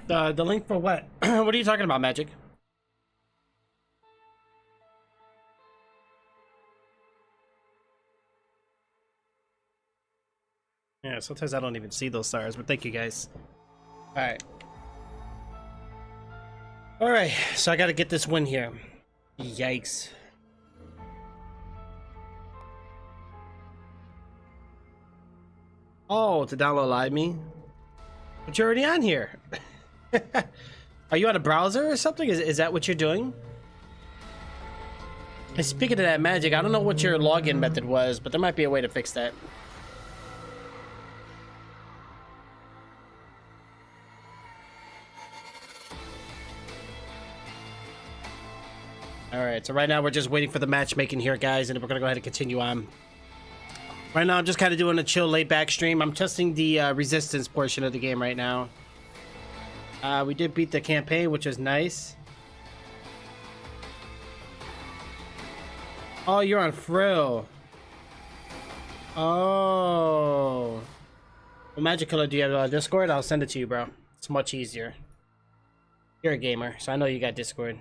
The link for what? What are you talking about, Magic? Yeah, sometimes I don't even see those stars, but thank you guys. Alright. Alright, so I gotta get this win here. Yikes. Oh, to download Live Me? But you're already on here. Are you on a browser or something? Is that what you're doing? And speaking of that, Magic, I don't know what your login method was, but there might be a way to fix that. Alright, so right now we're just waiting for the matchmaking here, guys, and we're gonna go ahead and continue on. Right now I'm just kind of doing a chill, laid-back stream. I'm testing the resistance portion of the game right now. We did beat the campaign, which is nice. Oh, you're on Frill. Oh. Well, Magic Killer, do you have Discord? I'll send it to you, bro. It's much easier. You're a gamer, so I know you got Discord.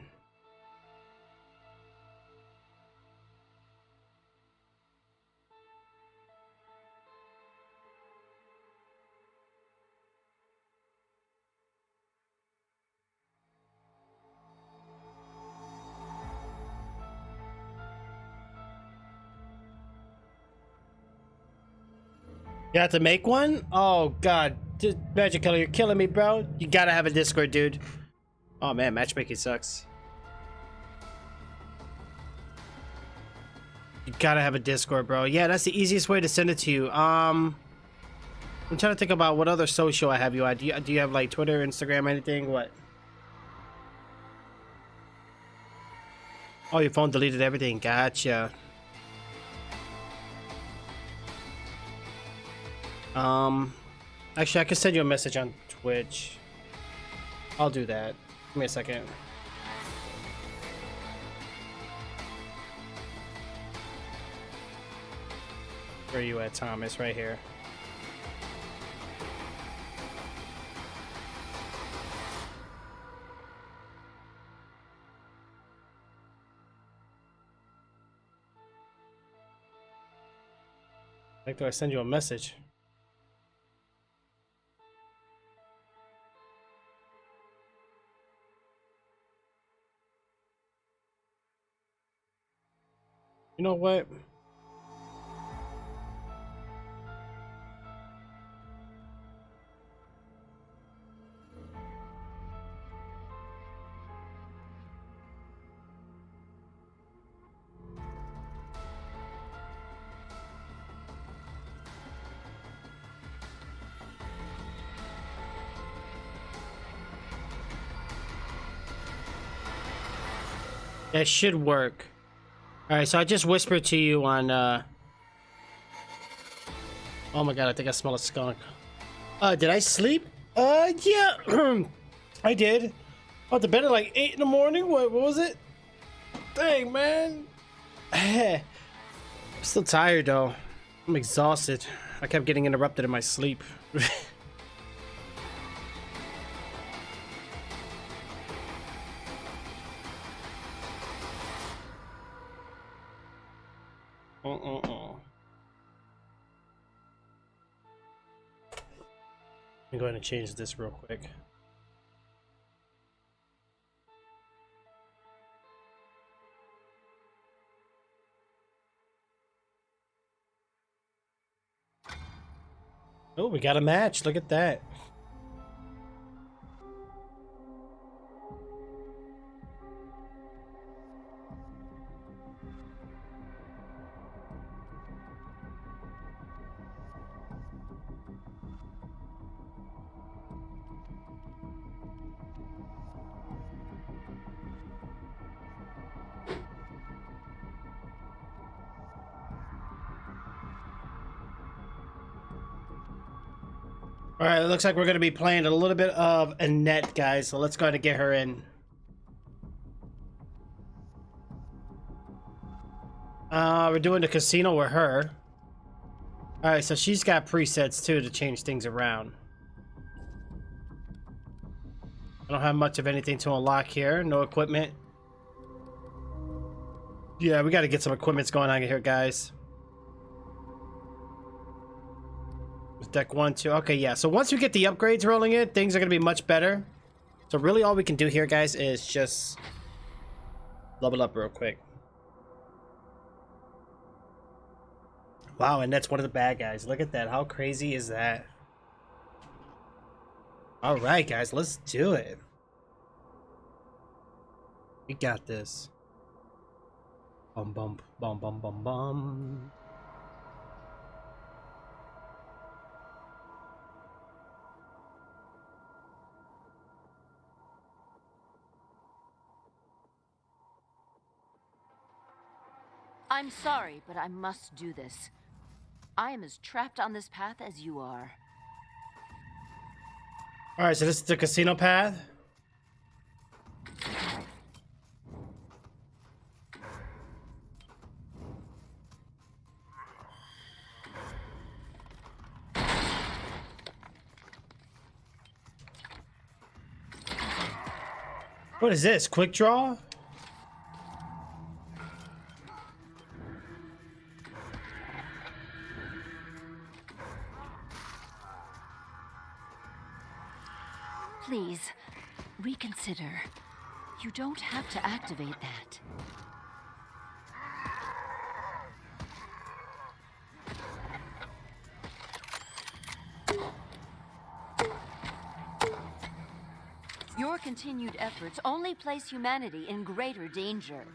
You have to make one? Oh god, Magic Killer, you're killing me, bro. You gotta have a Discord, dude. Oh man, matchmaking sucks. You gotta have a Discord, bro. Yeah, that's the easiest way to send it to you. I'm trying to think about what other social I have you on. Do you have like Twitter, Instagram, anything? What? Oh, your phone deleted everything. Gotcha. Actually, I can send you a message on Twitch. I'll do that. Give me a second. Where are you at, Thomas? Right here. Like, do I send you a message? You know what? That should work. Alright, so I just whispered to you on, oh my god, I think I smell a skunk. Did I sleep? Yeah, I did. I went to bed at like 8 in the morning. What was it? Dang, man. I'm still tired, though. I'm exhausted. I kept getting interrupted in my sleep. Let me go ahead and change this real quick. Oh, we got a match. Look at that. All right, it looks like we're going to be playing a little bit of Annette, guys. So let's go ahead and get her in. We're doing the casino with her. All right, so she's got presets too to change things around. I don't have much of anything to unlock here. No equipment. Yeah, we got to get some equipments going on here, guys. Deck 1, 2. Okay, yeah. So once we get the upgrades rolling in, things are going to be much better. So really all we can do here, guys, is just level up real quick. Wow, and that's one of the bad guys. Look at that. How crazy is that? All right, guys, let's do it. We got this. Bum, bum, bum, bum, bum, bum. I'm sorry, but I must do this. I am as trapped on this path as you are. All right, so this is the casino path. What is this? Quick draw? Please, reconsider. You don't have to activate that. Your continued efforts only place humanity in greater danger.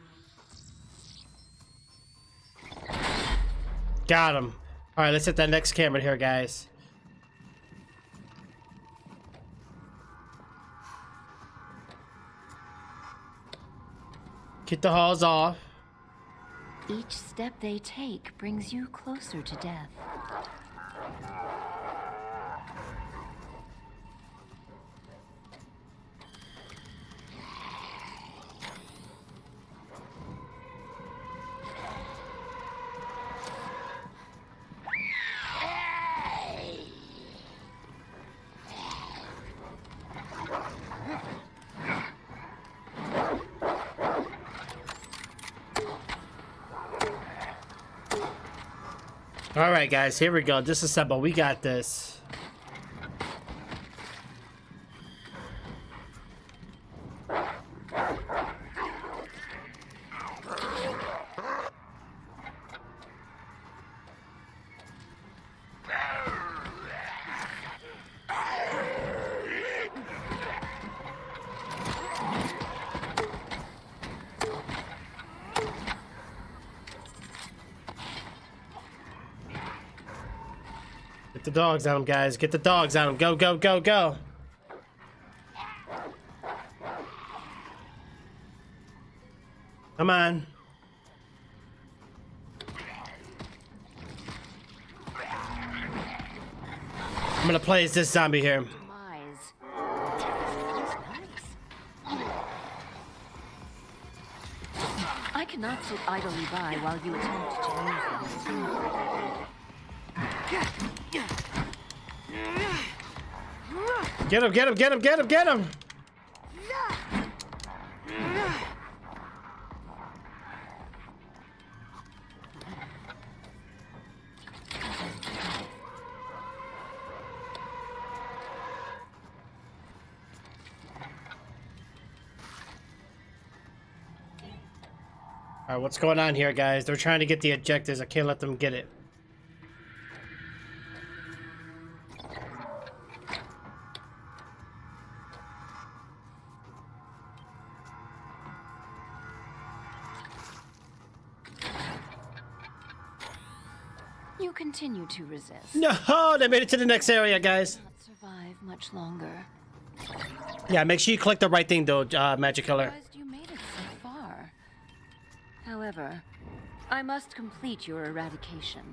Got him. All right, let's hit that next camera here, guys. Keep the halls off. Each step they take brings you closer to death. All right, guys, here we go. Disassemble. We got this. Get the dogs on him, guys. Get the dogs on him. Go, go, go, go. Come on. I'm gonna play as this zombie here. I cannot sit idly by while you attempt to use them. Get him, get him, get him, get him, get him! Alright, what's going on here, guys? They're trying to get the objectives. I can't let them get it. You continue to resist. No, they made it to the next area, guys. Not survive much longer. Yeah, make sure you click the right thing, though, Magic Killer. You made it so far. However, I must complete your eradication.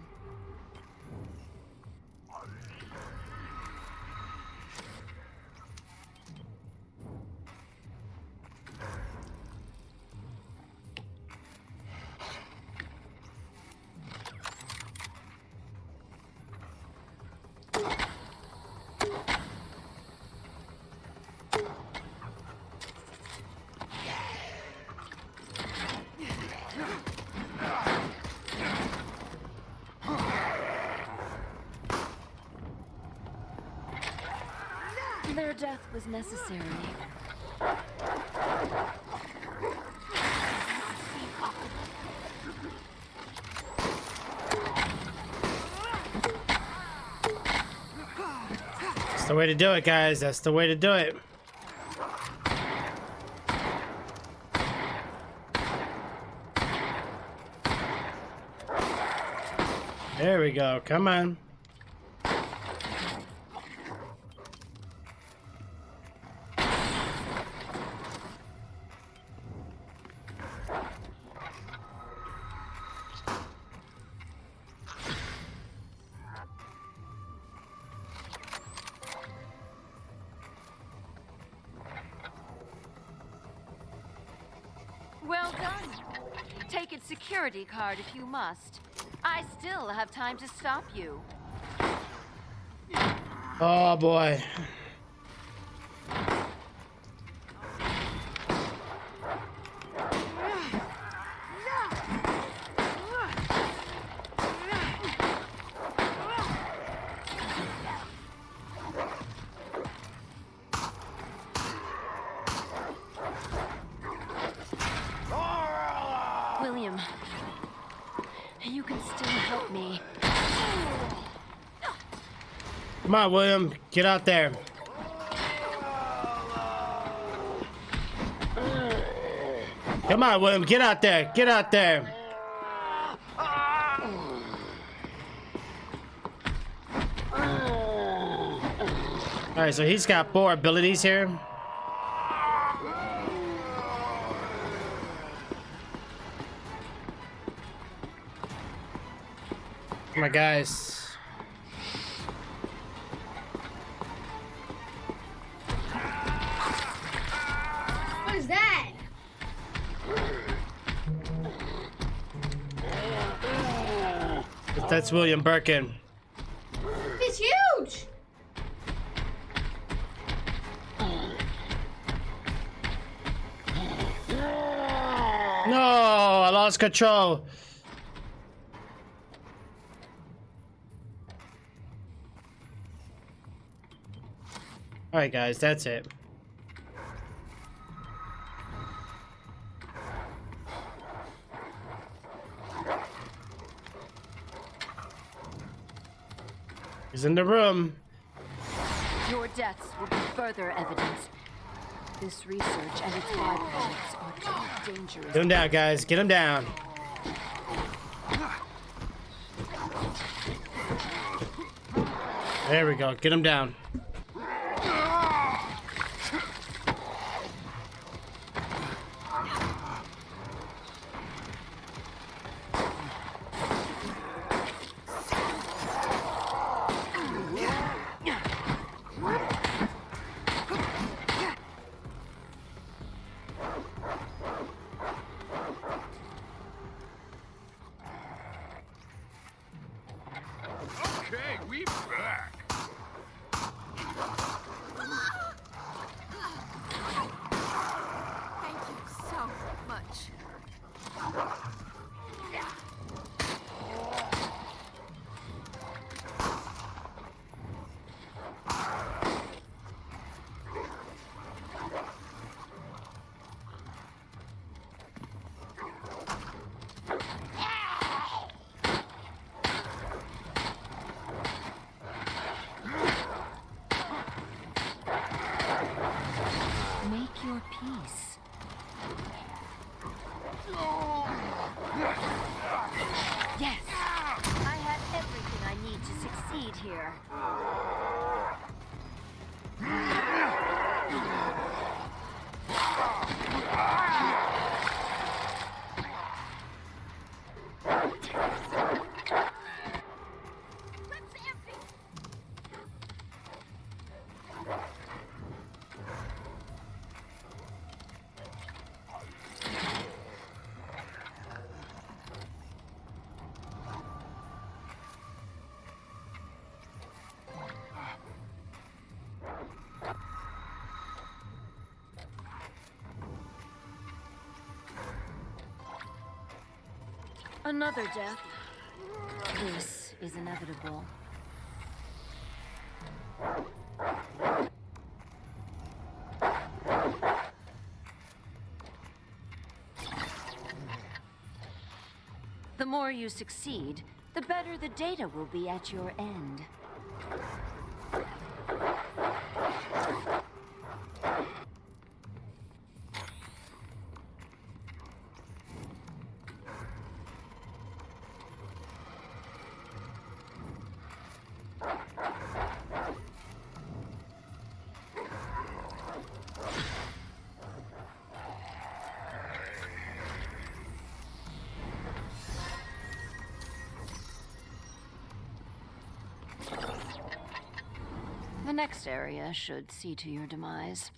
death was necessary. That's the way to do it, guys. That's the way to do it. There we go. Come on. Well done. Take its security card if you must. I still have time to stop you. Oh boy. William, you can still help me. Come on, William. Get out there. Come on, William. Get out there. Get out there. Alright, so he's got 4 abilities here. Come on, guys. What is that? That's William Birkin. It's huge! No, I lost control. Alright, guys, that's it. He's in the room. Your deaths will be further evidence. This research and its byproducts are too dangerous. Get him down, guys. Get him down. There we go. Get him down. Okay, we back. Thank you so much. Make your peace. Yes! I have everything I need to succeed here. Another death. This is inevitable. more you succeed, the better the data will be at your end. The next area should see to your demise.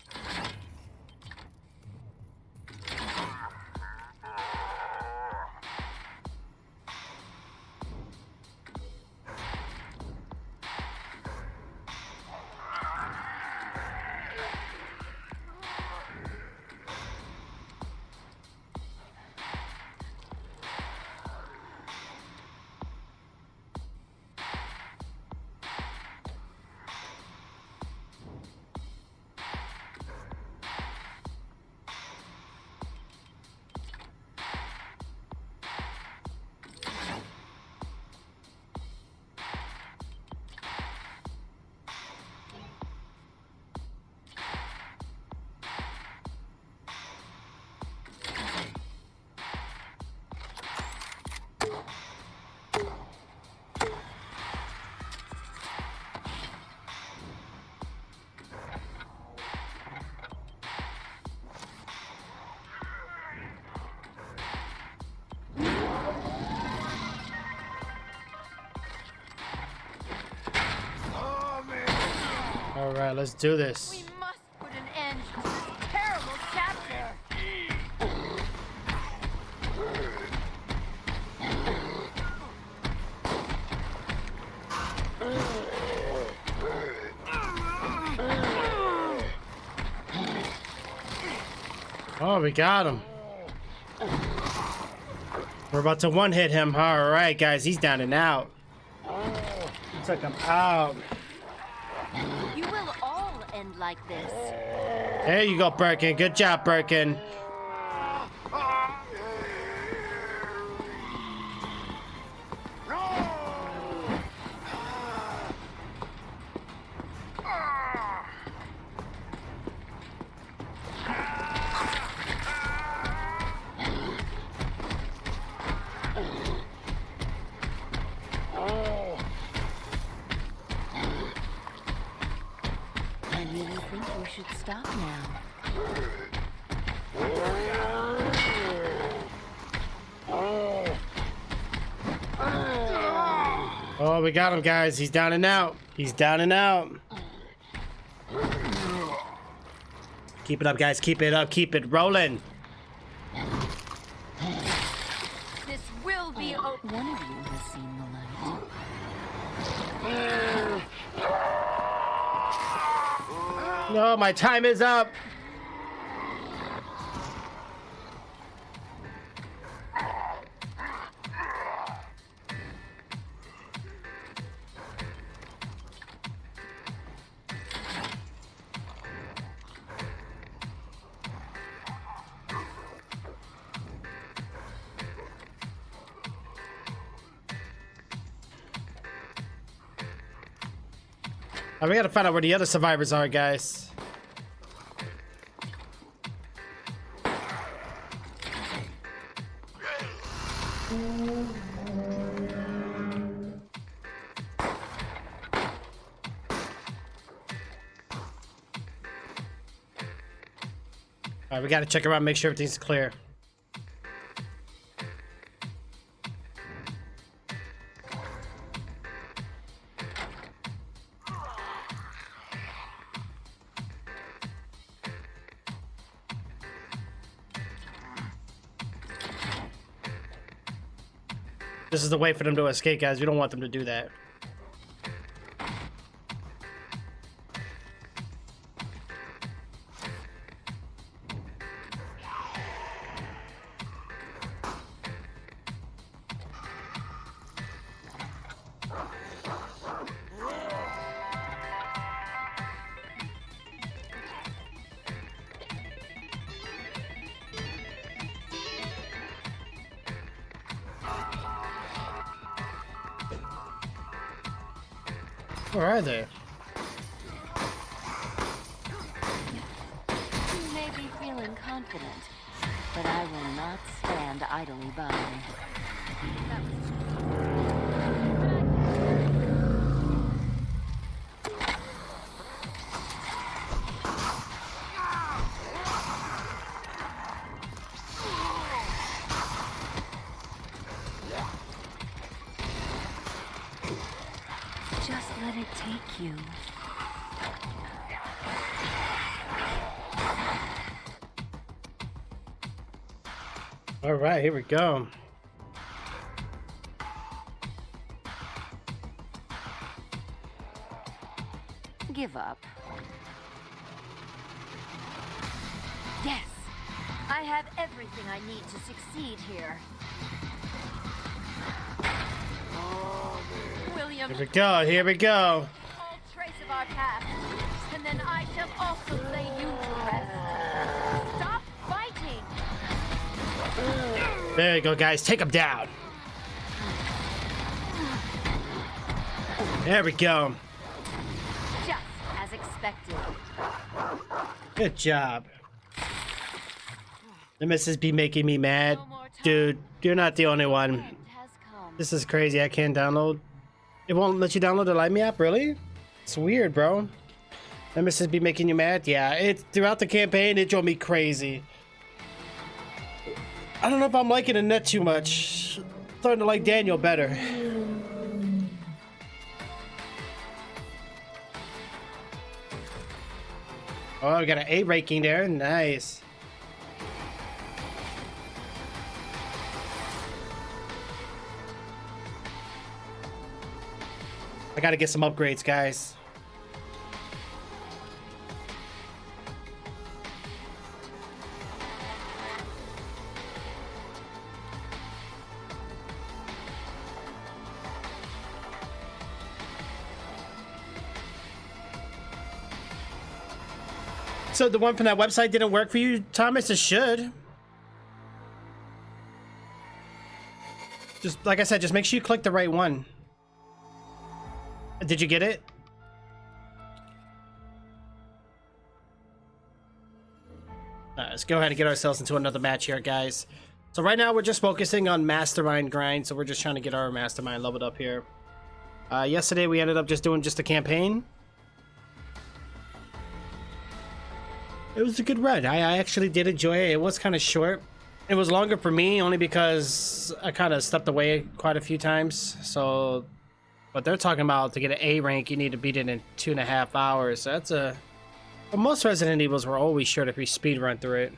All right, let's do this. We must put an end to this terrible chapter. Oh, we got him. We're about to one-hit him. All right, guys, he's down and out. Took him out. You will all end like this. There you go, Birkin. Good job, Birkin. I really think we should stop now. Oh, we got him, guys. He's down and out. He's down and out. Keep it up, guys. Keep it up. Keep it rolling. This will be open. One of you has seen the light. No, my time is up. We gotta find out where the other survivors are, guys. Alright, we gotta check around, make sure everything's clear. This is the way for them to escape, guys. We don't want them to do that. Where are they? You may be feeling confident, but I will not stand idly by. Just let it take you. All right, here we go. Give up. Yes, I have everything I need to succeed here. William, Here we go. Here we go. all trace of our past, and then I shall also lay you to rest. Stop fighting! There you go, guys. Take him down. There we go. Just as expected. Good job. The missus be making me mad. Dude, you're not the only one. Has come. This is crazy. I can't download. It won't let you download the Live Me app, really? It's weird, bro. The missus be making you mad? Yeah, it throughout the campaign, it drove me crazy. I don't know if I'm liking Annette too much. Starting to like Daniel better. Oh, we got an A ranking there. Nice. I gotta get some upgrades, guys. So the one from that website didn't work for you, Thomas? It should. Just like I said, just make sure you click the right one. Did you get it? Let's go ahead and get ourselves into another match here, guys. So right now we're just focusing on Mastermind grind, so we're just trying to get our Mastermind leveled up here. Yesterday we ended up just doing just a campaign. It was a good run. I actually did enjoy it. It was kind of short. It was longer for me only because I kind of stepped away quite a few times. So, but they're talking about to get an A rank, you need to beat it in 2.5 hours. So that's a... But most Resident Evils were always short if you speed run through it.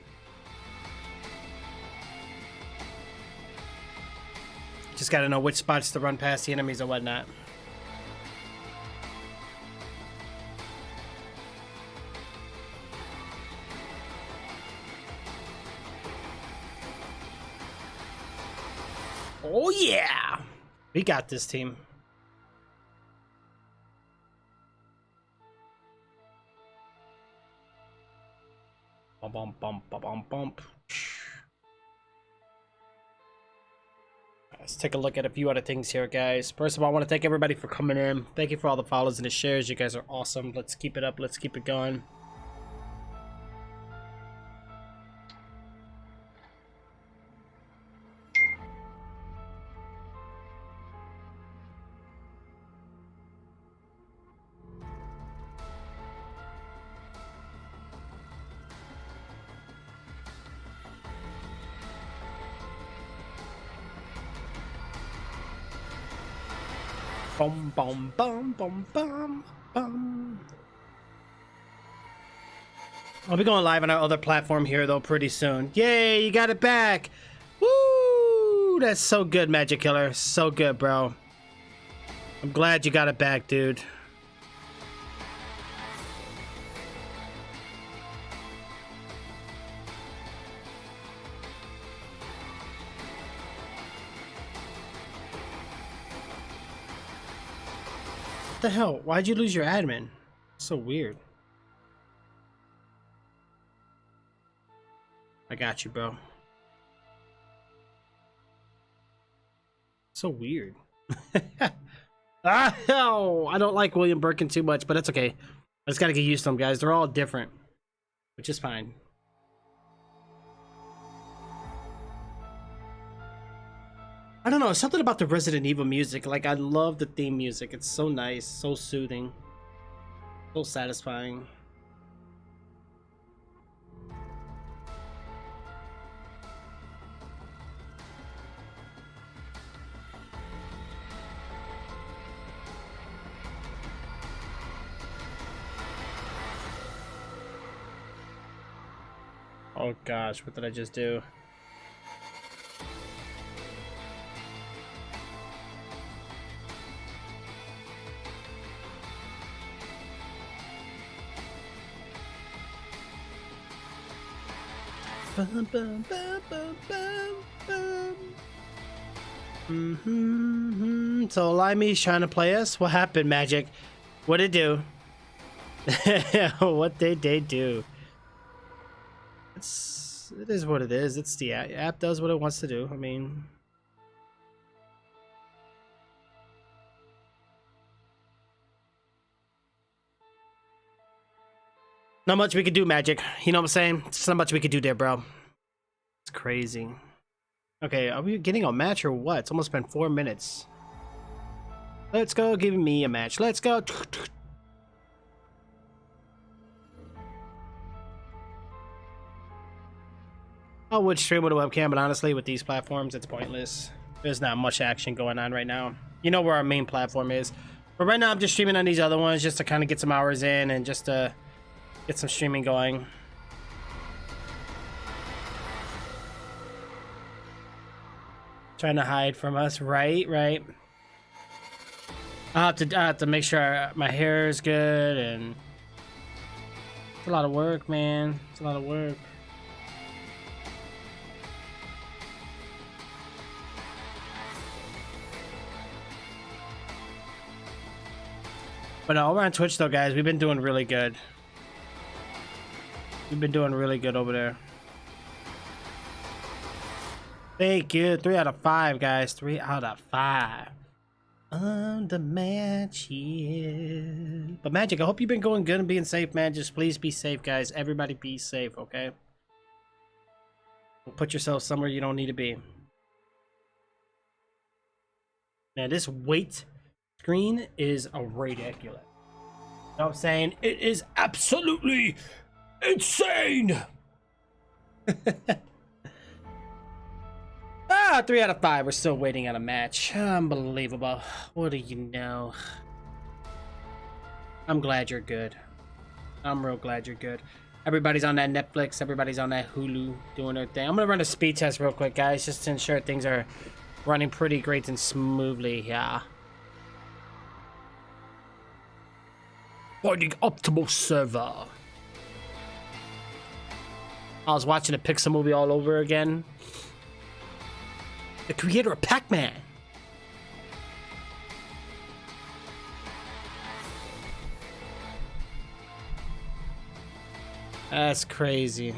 Just gotta know which spots to run past the enemies and whatnot. Oh yeah! We got this, team. Bum bum bum bum bum bump. Let's take a look at a few other things here, guys. First of all, I want to thank everybody for coming in. Thank you for all the follows and the shares. You guys are awesome. Let's keep it up. Let's keep it going. Bum bum bum bum bum bum. I'll be going live on our other platform here though pretty soon. Yay, you got it back! Woo! That's so good, Magic Killer. So good, bro. I'm glad you got it back, dude. What the hell? Why'd you lose your admin? So weird. I got you, bro. So weird. Ah, hell, I don't like William Birkin too much, but that's okay. I just gotta get used to them, guys. They're all different, which is fine. I don't know, something about the Resident Evil music. Like, I love the theme music. It's so nice, so soothing, so satisfying. Oh gosh, what did I just do? Bum, bum, bum, bum, bum, bum. So Limey's trying to play us. What happened, Magic? What'd it do? What did they do? It is what it is. It's the app does what it wants to do. I mean, not much we could do, Magic. You know what I'm saying? It's not much we could do there, bro. It's crazy. Okay, are we getting a match or what? It's almost been 4 minutes. Let's go, give me a match. Let's go. I would stream with a webcam, but honestly, with these platforms, it's pointless. There's not much action going on right now. You know where our main platform is. But right now, I'm just streaming on these other ones just to kind of get some hours in and just to get some streaming going. Trying to hide from us. Right. I have to make sure my hair is good, and it's a lot of work, man. It's a lot of work. But over on Twitch, though, guys, we've been doing really good. We've been doing really good over there. Thank you. 3 out of 5, guys. 3 out of 5. On the match, yeah. But Magic, I hope you've been going good and being safe, man. Just please be safe, guys. Everybody be safe, okay? Don't put yourself somewhere you don't need to be. Man, this weight screen is ridiculous. You know what I'm saying? It is absolutely insane. 3 out of 5. We're still waiting on a match. Unbelievable. What do you know? I'm glad you're good. I'm real glad you're good. Everybody's on that Netflix. Everybody's on that Hulu doing their thing. I'm gonna run a speed test real quick, guys, just to ensure things are running pretty great and smoothly. Yeah. Finding optimal server. I was watching a Pixar movie all over again. The creator of Pac-Man. That's crazy.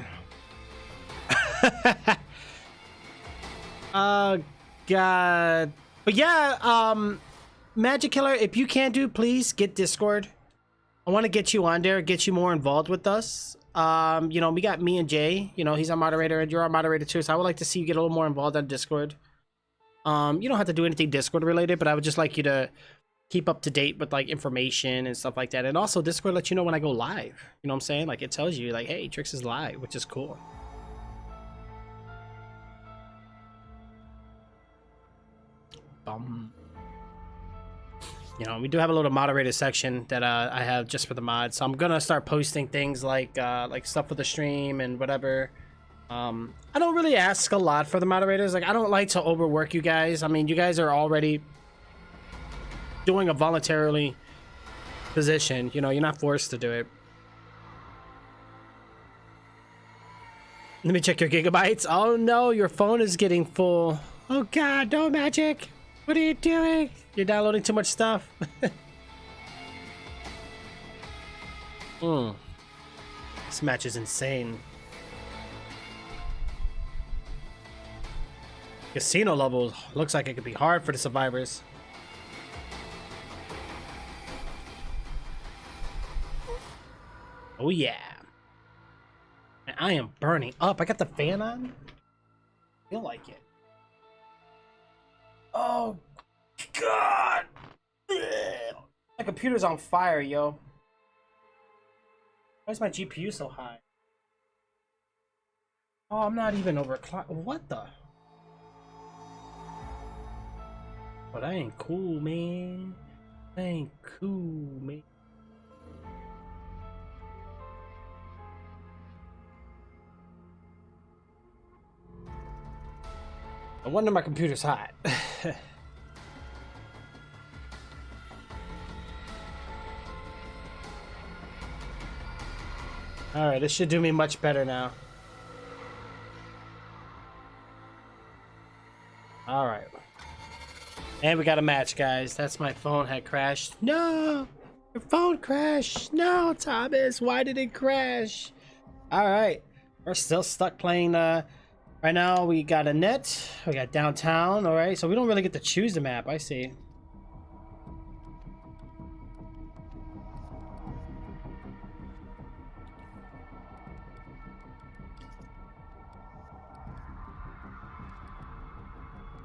Oh God. But yeah, Magic Killer, if you can do, please get Discord. I want to get you on there, get you more involved with us. You know, we got me and Jay. You know, he's our moderator and you're our moderator too. So I would like to see you get a little more involved on Discord. You don't have to do anything Discord related, but I would just like you to keep up to date with like information and stuff like that. And also Discord lets you know when I go live. You know what I'm saying? Like it tells you like, hey, Trix is live, which is cool. You know, we do have a little moderator section that I have just for the mods. So I'm gonna start posting things like stuff for the stream and whatever. I don't really ask a lot for the moderators. Like I don't like to overwork you guys. I mean, you guys are already doing a voluntarily position. You know, you're not forced to do it. Let me check your gigabytes. Oh no, your phone is getting full. Oh God, no, Magic. What are you doing? You're downloading too much stuff. This match is insane. Casino level looks like it could be hard for the survivors. Oh yeah. And I am burning up. I got the fan on. I feel like it. Oh God. My computer's on fire, yo. Why is my GPU so high? Oh, I'm not even overclocked. What the? But I ain't cool, man. I ain't cool, man. No wonder my computer's hot. Alright, this should do me much better now. Alright. And we got a match, guys. That's my phone had crashed. No! Your phone crashed! No, Thomas! Why did it crash? Alright. We're still stuck playing, right now we got a net. We got downtown, alright? So we don't really get to choose the map, I see.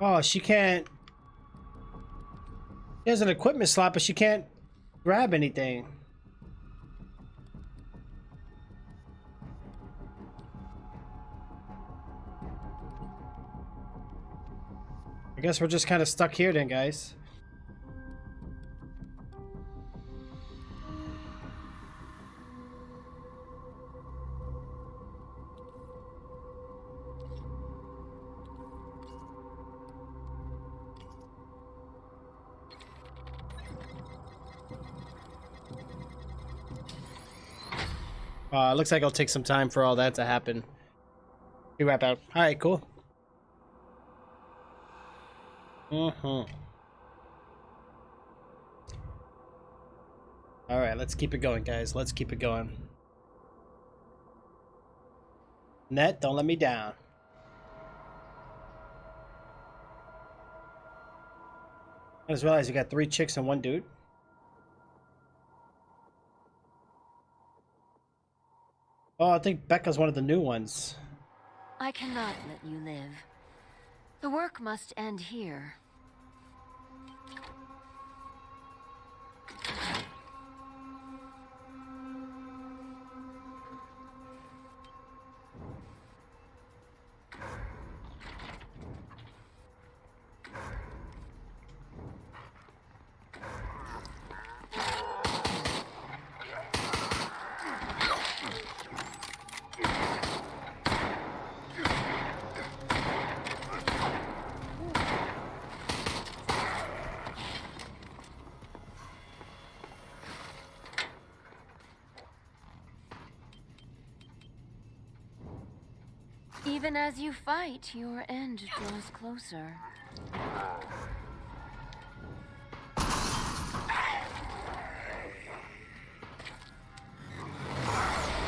Oh, she can't. She has an equipment slot, but she can't grab anything. I guess we're just kind of stuck here then, guys. Looks like it'll take some time for all that to happen. We wrap out. All right, cool. All right, let's keep it going, guys. Let's keep it going. Net, don't let me down. I just realized we got 3 chicks and 1 dude. Oh, I think Becca's one of the new ones. I cannot let you live. The work must end here. Even as you fight, your end draws closer.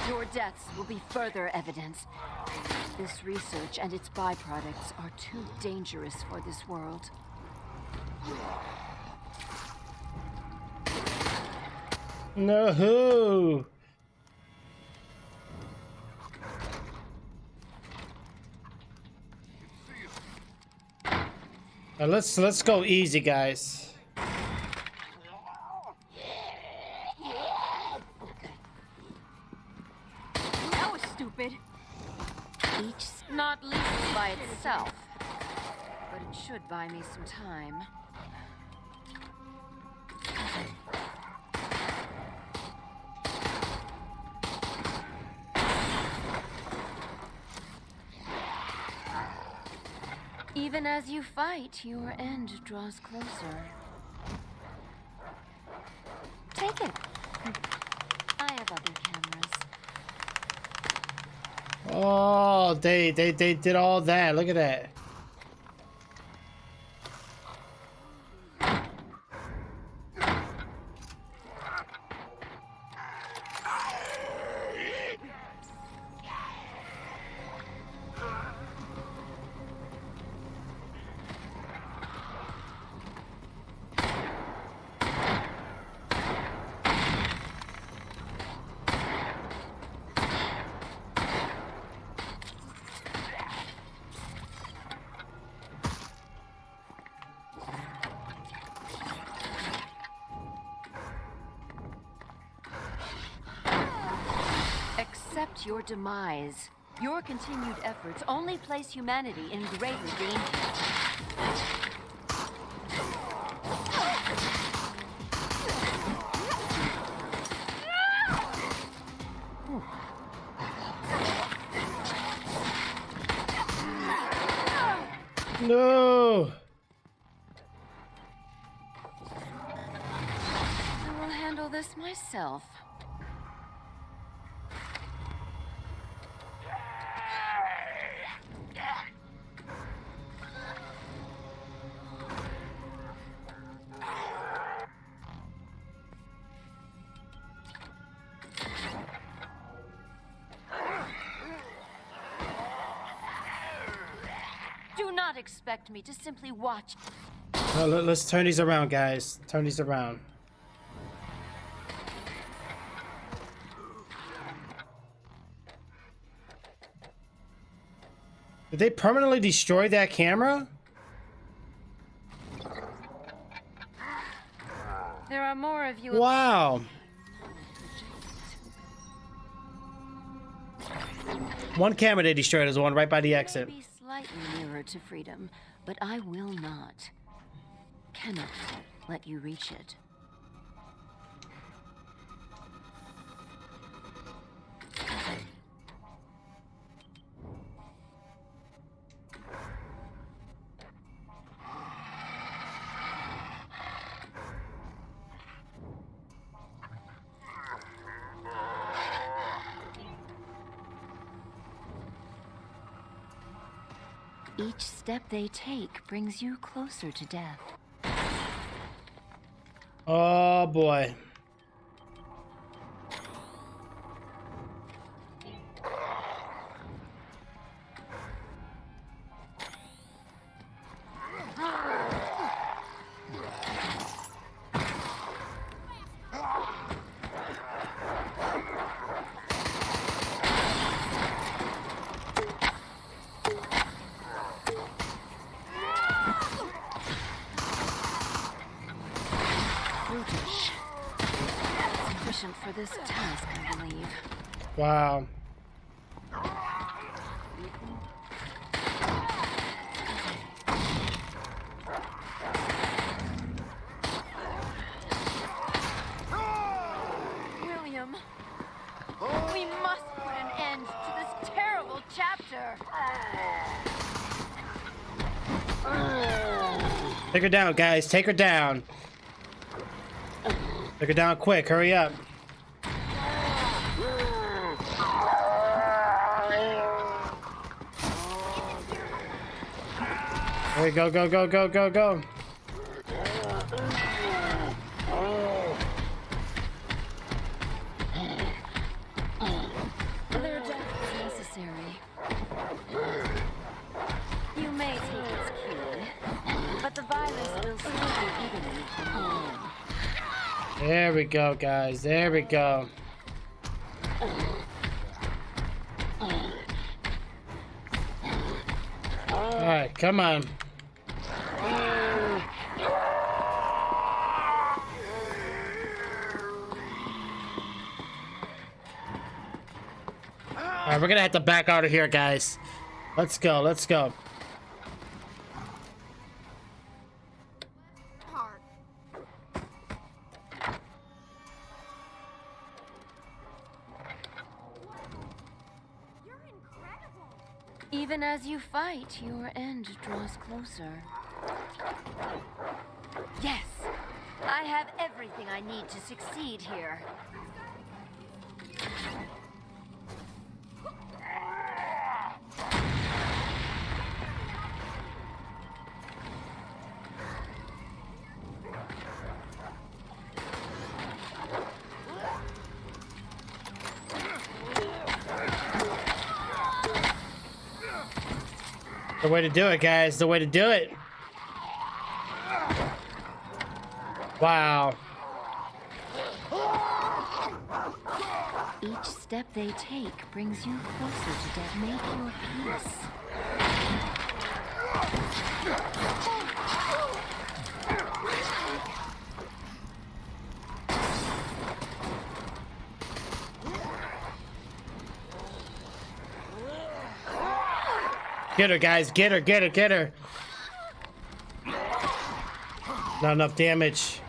Your deaths will be further evidence. This research and its byproducts are too dangerous for this world. No. Let's go easy, guys. That was stupid. Each not lethal by itself, but it should buy me some time. Even as you fight, your end draws closer. Take it. I have other cameras. Oh, they did all that. Look at that. accept your demise. Your continued efforts only place humanity in greater danger. No. I will handle this myself. Do not expect me to simply watch. Let's turn these around, guys. Turn these around. Did they permanently destroy that camera? There are more of you. Wow. One camera they destroyed is the one right by the exit. Maybe slightly nearer to freedom, but I will not. Cannot let you reach it. Each step they take brings you closer to death. Oh boy. Sufficient for this task, I believe. Wow. William, we must put an end to this terrible chapter. Take her down, guys. Take her down. Take her down quick. Hurry up. There you go, go, go, go, go, go. Their death is necessary. You may take its cue, but the violence will still be evenly from within. There we go, guys. There we go. All right, come on. All right, we're gonna have to back out of here, guys. Let's go. Let's go. Even as you fight, your end draws closer. Yes! I have everything I need to succeed here. The way to do it, guys. The way to do it. Wow. Each step they take brings you closer to death. Make your peace. Get her, guys. Get her, get her, get her. Not enough damage.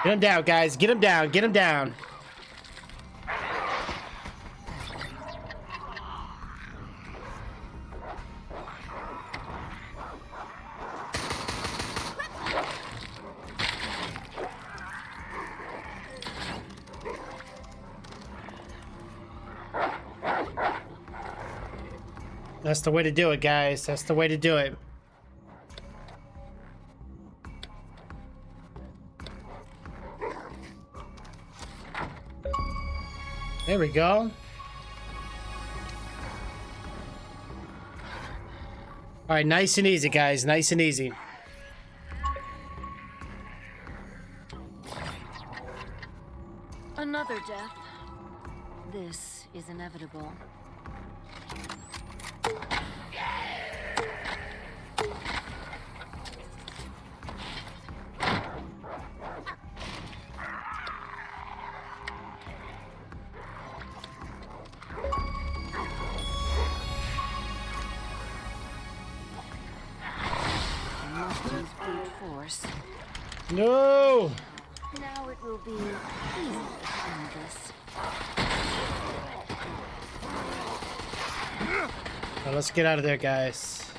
Get him down, guys. Get him down. Get him down. That's the way to do it, guys. That's the way to do it. There we go. All right, nice and easy, guys. Nice and easy. Another death. This is inevitable. No! Now it will be easy in this. Now let's get out of there, guys.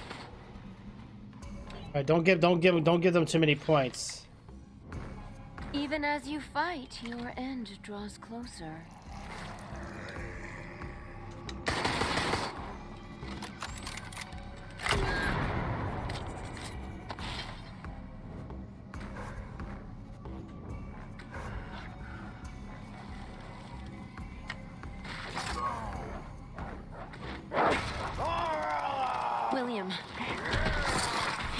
All right, don't give them too many points. Even as you fight, your end draws closer. William,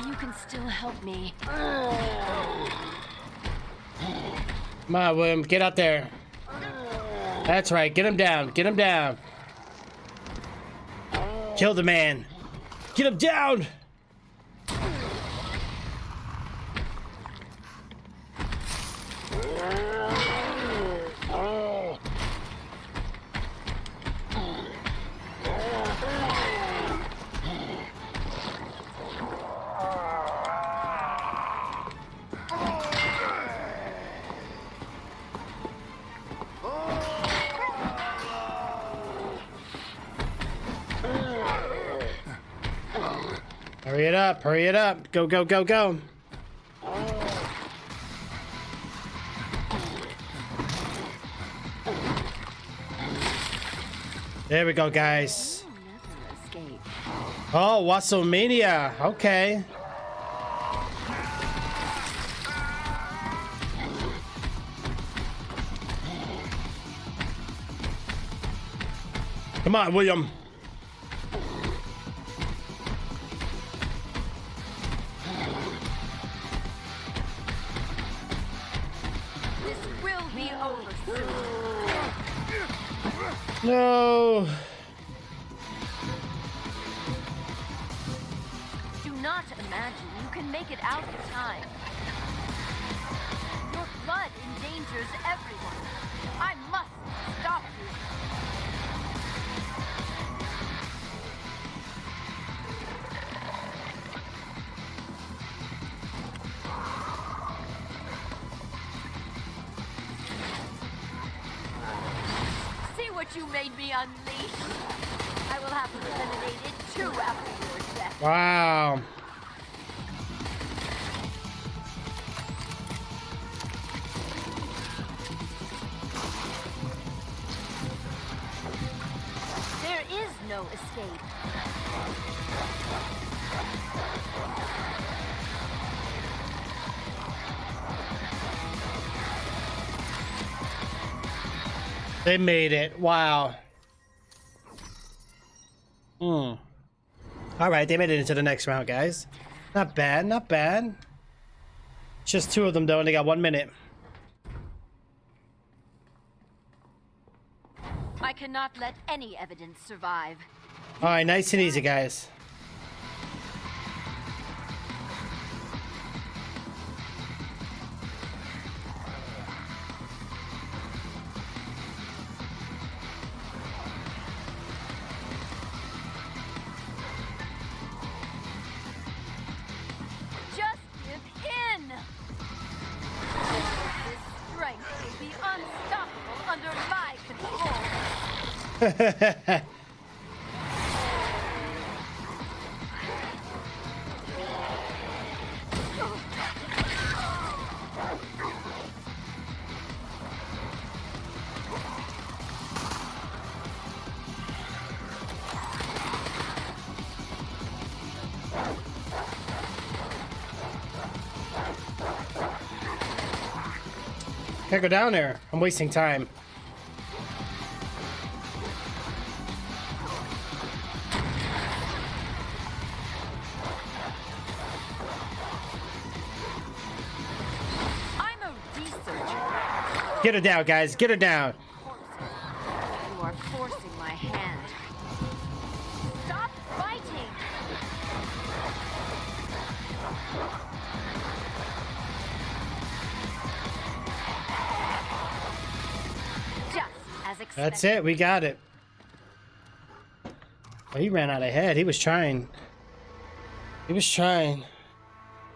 you can still help me. Come on, William, get out there. That's right, get him down, get him down. Kill the man. Get him down! Hurry it up, hurry it up. Go, go, go, go. There we go, guys. Oh, Wassomania. Okay. Come on, William. No. Do not imagine you can make it out in time. Your blood endangers everyone. I must stop you. What you made me unleash. I will have eliminated 2 after your death. Wow. There is no escape. They made it. Wow. All right, they made it into the next round, guys. Not bad, not bad. Just 2 of them, though, and they got 1 minute. I I cannot let any evidence survive. All right, nice and easy, guys. Just give in! This strength will be unstoppable under my control. Can't go down there. I'm wasting time. I'm a researcher. Get her down, guys. Get her down. You are forcing my hand. Stop fighting! Just as expected. That's it. We got it. Oh, he ran out ahead. He was trying. He was trying.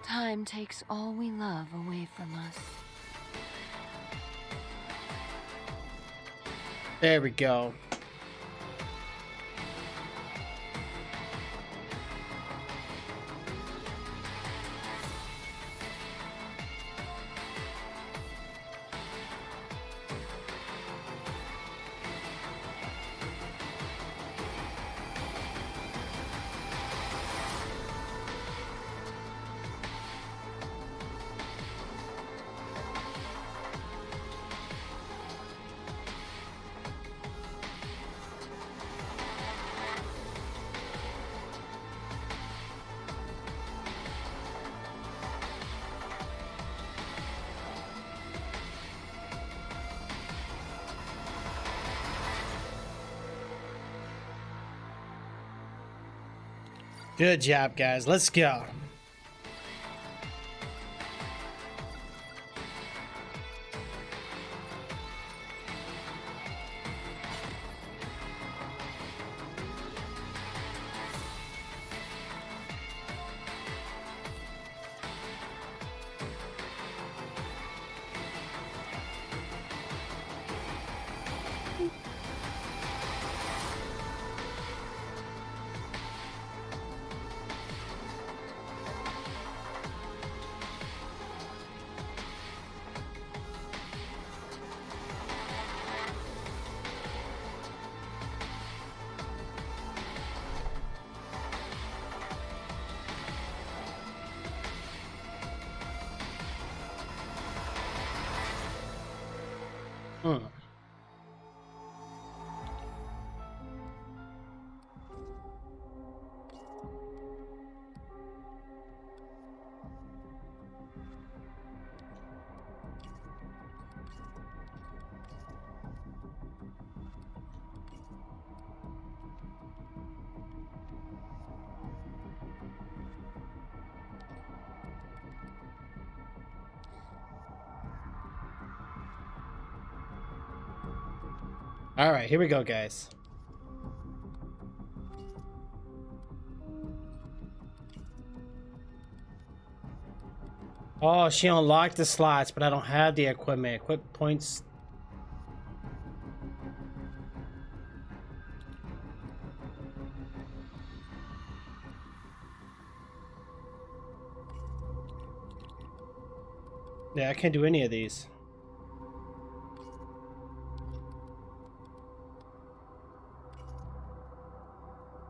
Time takes all we love away from us. There we go. Good job, guys. Let's go. All right, here we go, guys. Oh, she unlocked the slots, but I don't have the equipment. Equip points. Yeah, I can't do any of these.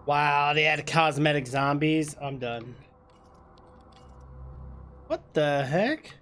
Wow, they had cosmetic zombies. I'm done. What the heck?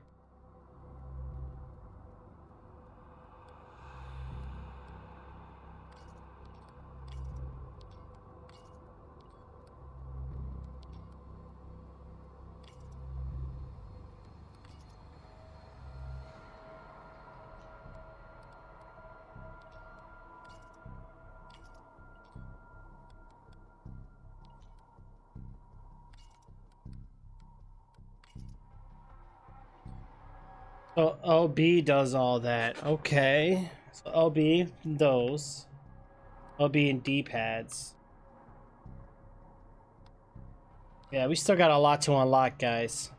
So LB does all that. Okay. So LB, those. LB and D-pads. Yeah, we still got a lot to unlock, guys.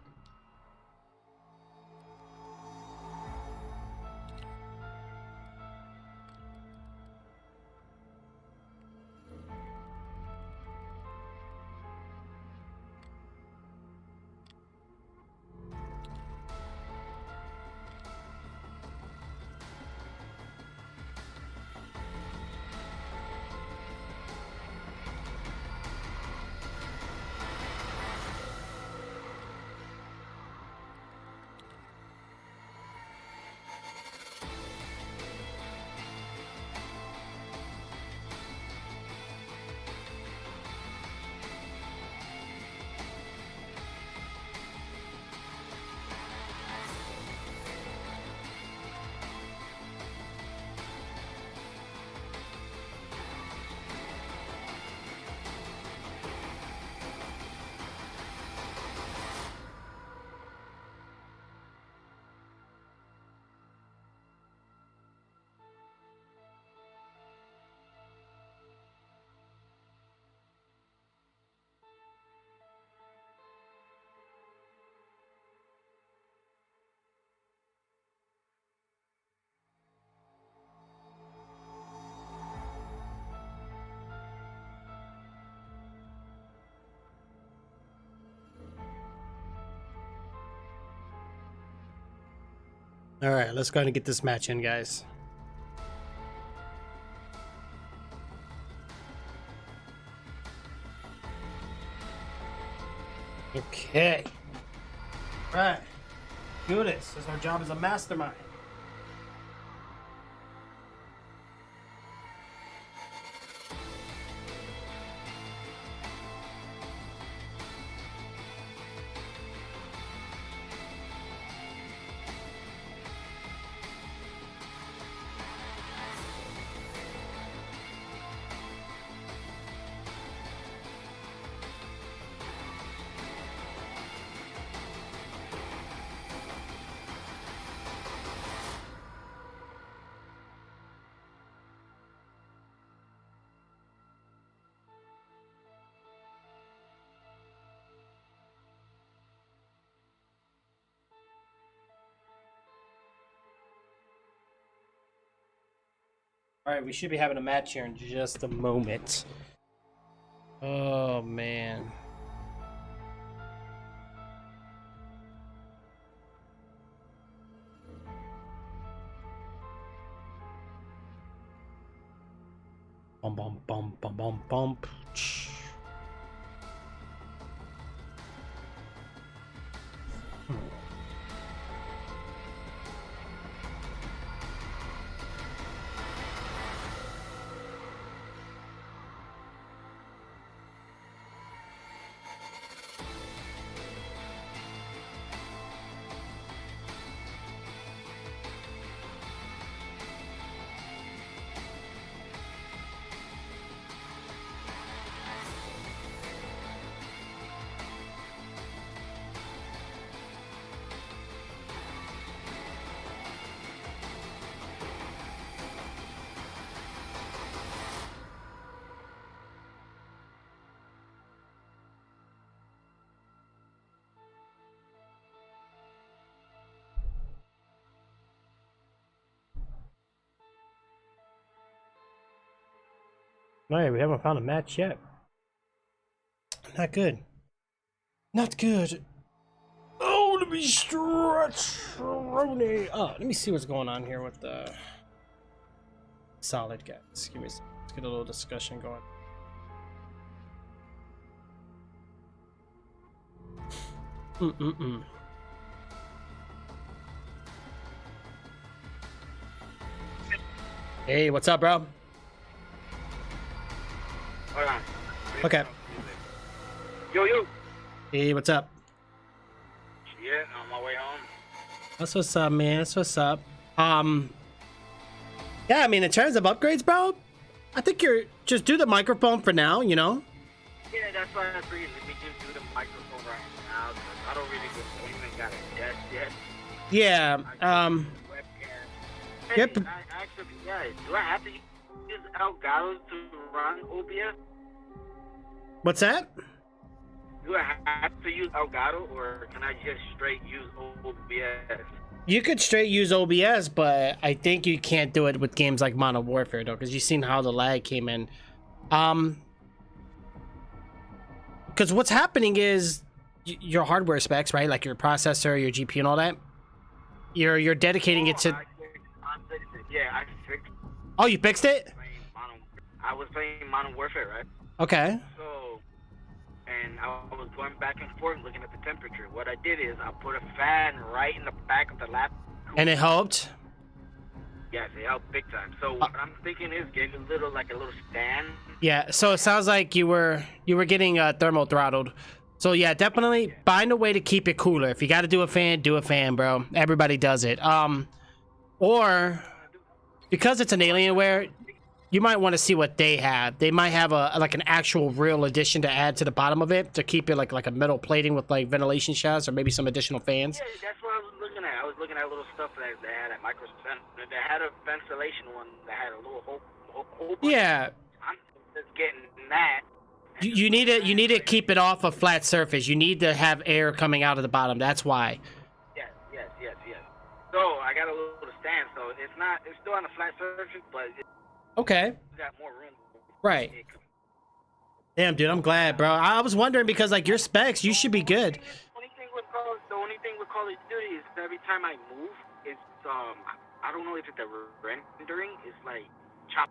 All right, let's go ahead and get this match in, guys. Okay. All right. Do this. This is our job as a mastermind. All right, we should be having a match here in just a moment. Oh, man. Bum, bum, bum, bum, bum, bum. Alright, we haven't found a match yet. Not good. Not good. Oh, let me stretch. Oh, let me see what's going on here with the solid guys. Give me a second. Let's get a little discussion going. Hey, what's up, bro? Hold on. Okay. Yo. Hey, what's up? Yeah, on my way home. That's what's up, man. That's what's up. Yeah, I mean, in terms of upgrades, bro, I think you're just do the microphone for now, you know? Yeah, that's why I figured let me just do the microphone right now, because I don't really even got a desk yet. Yeah. Webcam. Hey, Yep. I actually, yeah, do I have to use Elgato to run OBS? What's that? Do I have to use Elgato, or can I just straight use OBS? You could straight use OBS, but I think you can't do it with games like Modern Warfare though, because you've seen how the lag came in. Because what's happening is your hardware specs, right? Like your processor, your GPU, and all that. You're dedicating it to. Yeah, I fixed. Oh, you fixed it? I was playing Modern Warfare, right? Okay. So, and I was going back and forth looking at the temperature. What I did is I put a fan right in the back of the laptop. And it helped. Yes, it helped big time. So what I'm thinking is get a little stand. Yeah. So it sounds like you were getting thermal throttled. So yeah, definitely find a way to keep it cooler. If you got to do a fan, bro. Everybody does it. Or because it's an Alienware, you might want to see what they have. They might have an actual real addition to add to the bottom of it to keep it like a metal plating with like ventilation shafts or maybe some additional fans. Yeah, that's what I was looking at. I was looking at little stuff that they had at Microsoft. They had a ventilation one that had a little hole. Yeah. I'm just getting that. You need to keep it off a flat surface. You need to have air coming out of the bottom. That's why. Yes. So I got a little stand. So it's still on a flat surface, but it's Okay. got more room. Right. Damn, dude, I'm glad, bro. I was wondering because like your specs, you should be good. The only thing with Call of Duty is every time I move, it's I don't know if it's the rendering. It's like chop.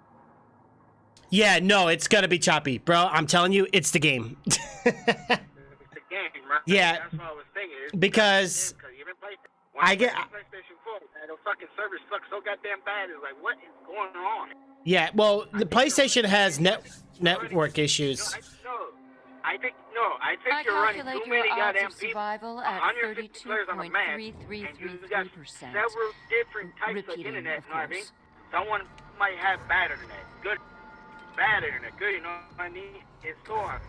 Yeah, no, it's gonna be choppy, bro. I'm telling you, it's the game. It's the game, right? Yeah. That's what I was thinking. Because even I get- PlayStation 4, man, the fucking server sucks so goddamn bad. It's like, what is going on? yeah, well, the PlayStation has network issues. I think I you're running calculate too your many odds goddamn of people. survival at 150 players on a match, and you got 32.3333%. several different types of Repeating, internet. of You know what I mean? course. Someone might have bad internet, good, bad internet, good. You know what I mean? It's so I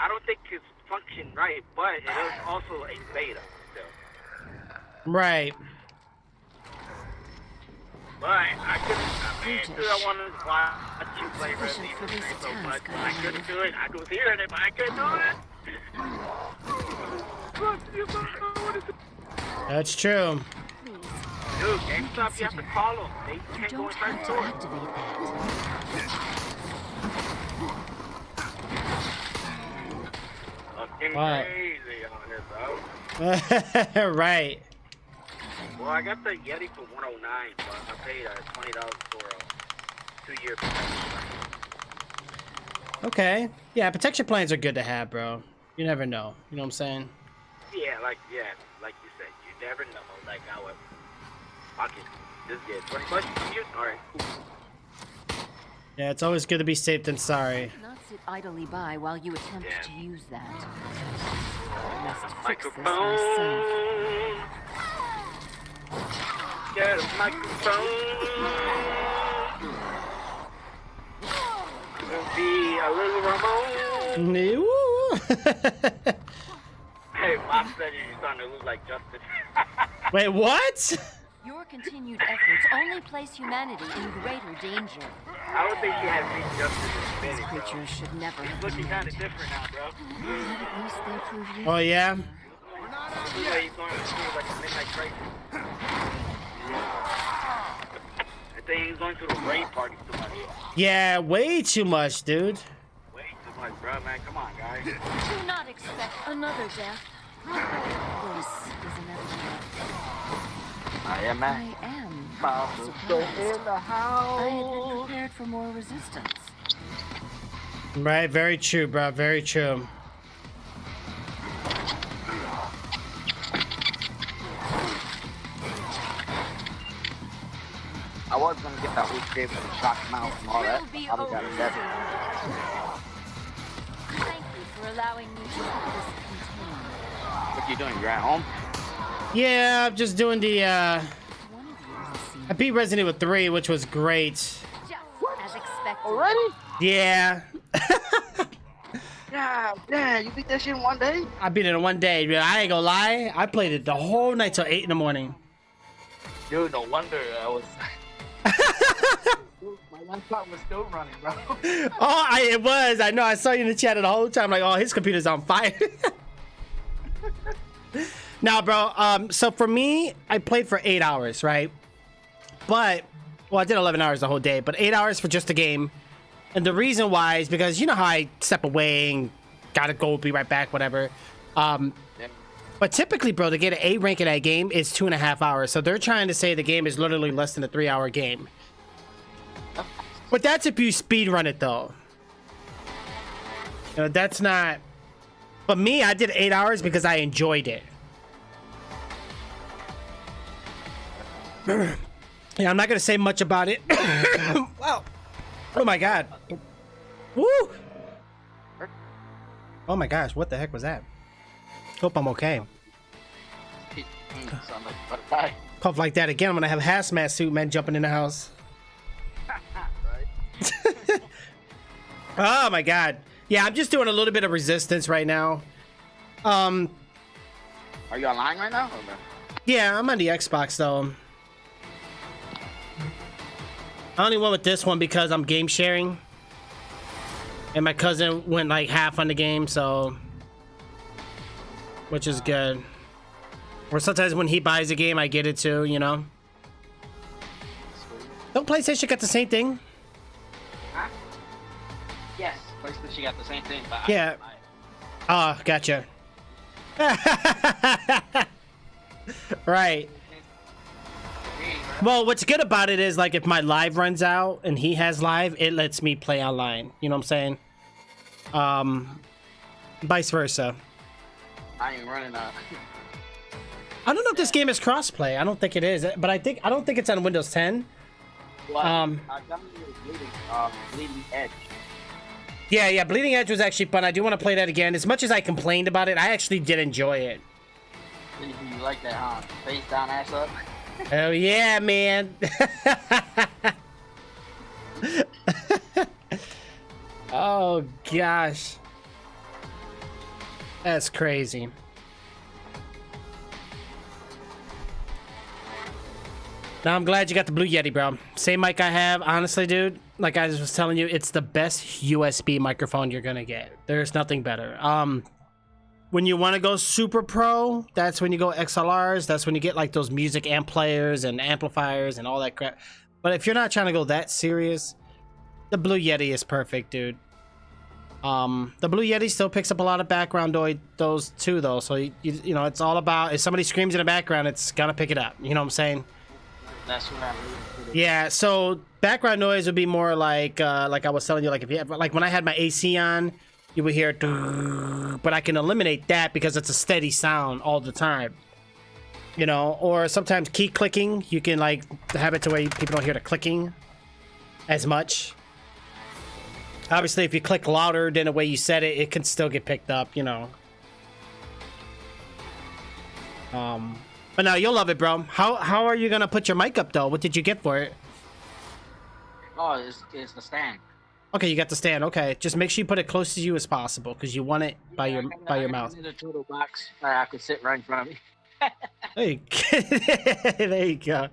don't think it's functioning right, but it is also a beta still. Right. But I couldn't. I wanted to watch you play Sufficient Resident for Evil this 3 so much. task, I couldn't do it. I was hearing it, but I couldn't do it. That's true. Please, Dude, GameStop, you have to call them. They you can't go don't inside have the to store. activate that. Fucking Wow. crazy on this, though. Right. Well, I got the Yeti for $109, but I paid $20 for a 2-year protection. Okay. Yeah, protection plans are good to have, bro. You never know. You know what I'm saying? Yeah, like you said, you never know. Like how it. Fuck it. Just get 20 bucks from you. All right, cool. Yeah, it's always good to be safe than sorry. Not sit idly by while you attempt to use that. I must fix this Microphone. myself. Get a microphone. It'll be a little Ramon. Woo. Hey, Bob said you're starting to look like Justin. Wait, what? Your continued efforts only place humanity in greater danger. I don't think she has beat Justin in These a minute, bro. creatures should never He's have looking been kind of invented. different now, bro. At least they prove you. Oh, yeah? Looks like he's going to school like a midnight train. I think he's going to the raid party too much. Yeah, way too much, dude. Way too much, bro, man. Come on, guys. Do not expect another death. This is inevitable. I am I am surprised. I had been prepared for more resistance. Right, very true, bro. Very true. I was gonna get that loot crate with the shock mount and all that. Will be Probably got over it dead. soon. Thank you for allowing me to keep this contained. What you doing? You're at home? Yeah, I'm just doing the, One of you will see. I beat Resident Evil 3, which was great. Just as expected. Already? Yeah. Yeah, damn, you beat that shit in one day? I beat it in one day, bro. I ain't gonna lie. I played it the whole night till 8 in the morning. Dude, no wonder I was. My laptop was still running, bro. It was. I know. I saw you in the chat the whole time. Like, oh, his computer's on fire. Now, bro. So for me, I played for 8 hours, right? But, well, I did 11 hours the whole day, but 8 hours for just the game. And the reason why is because you know how I step away and gotta go, be right back, whatever. But typically, bro, to get an A rank in that game is 2.5 hours. So they're trying to say the game is literally less than a 3-hour game. But that's if you speed run it, though. You know, that's not. But me, I did 8 hours because I enjoyed it. Yeah, I'm not gonna say much about it. Wow. Oh my god. Woo. Oh my gosh, what the heck was that? Hope I'm okay. Cough like that again, I'm gonna have a hazmat suit man jumping in the house. Oh my god. Yeah, I'm just doing a little bit of resistance right now. Are you online right now? Yeah, I'm on the Xbox though. I only went with this one because I'm game sharing. And my cousin went like half on the game, so. Which is good. Or sometimes when he buys a game, I get it too, you know? Don't PlayStation got the same thing? Huh? Yes, PlayStation got the same thing, but yeah. Oh, gotcha. Right. Well, what's good about it is like if my live runs out and he has live, it lets me play online. You know what I'm saying? Vice versa. I ain't running out. I don't know if this game is crossplay. I don't think it is, but I don't think it's on Windows 10. Well, I got Bleeding Edge. Yeah, Bleeding Edge was actually fun. I do want to play that again. As much as I complained about it, I actually did enjoy it. You like that, huh? Face down, ass up. Oh yeah, man. Oh gosh. That's crazy. Now I'm glad you got the Blue Yeti, bro. Same mic I have. Honestly, dude, like I was telling you, it's the best USB microphone you're gonna get. There's nothing better. When you want to go super pro, that's when you go XLRs. That's when you get like those music amp players and amplifiers and all that crap. But if you're not trying to go that serious, the Blue Yeti is perfect, dude. The Blue Yeti still picks up a lot of background noise too, though. So you know, it's all about if somebody screams in the background, it's gonna pick it up. You know what I'm saying? That's what I'm doing. Yeah. So background noise would be more like I was telling you, like if you have, like when I had my AC on, you would hear, but I can eliminate that because it's a steady sound all the time. You know, or sometimes key clicking, you can like have it to where people don't hear the clicking as much. Obviously, if you click louder than the way you said it, it can still get picked up, you know. But now you'll love it, bro. How are you gonna put your mic up though? What did you get for it? Oh, it's the stand. Okay, you got the stand. Okay, just make sure you put it close to you as possible because you want it by your mouth. In a total box, I could sit right in front of me. There you go.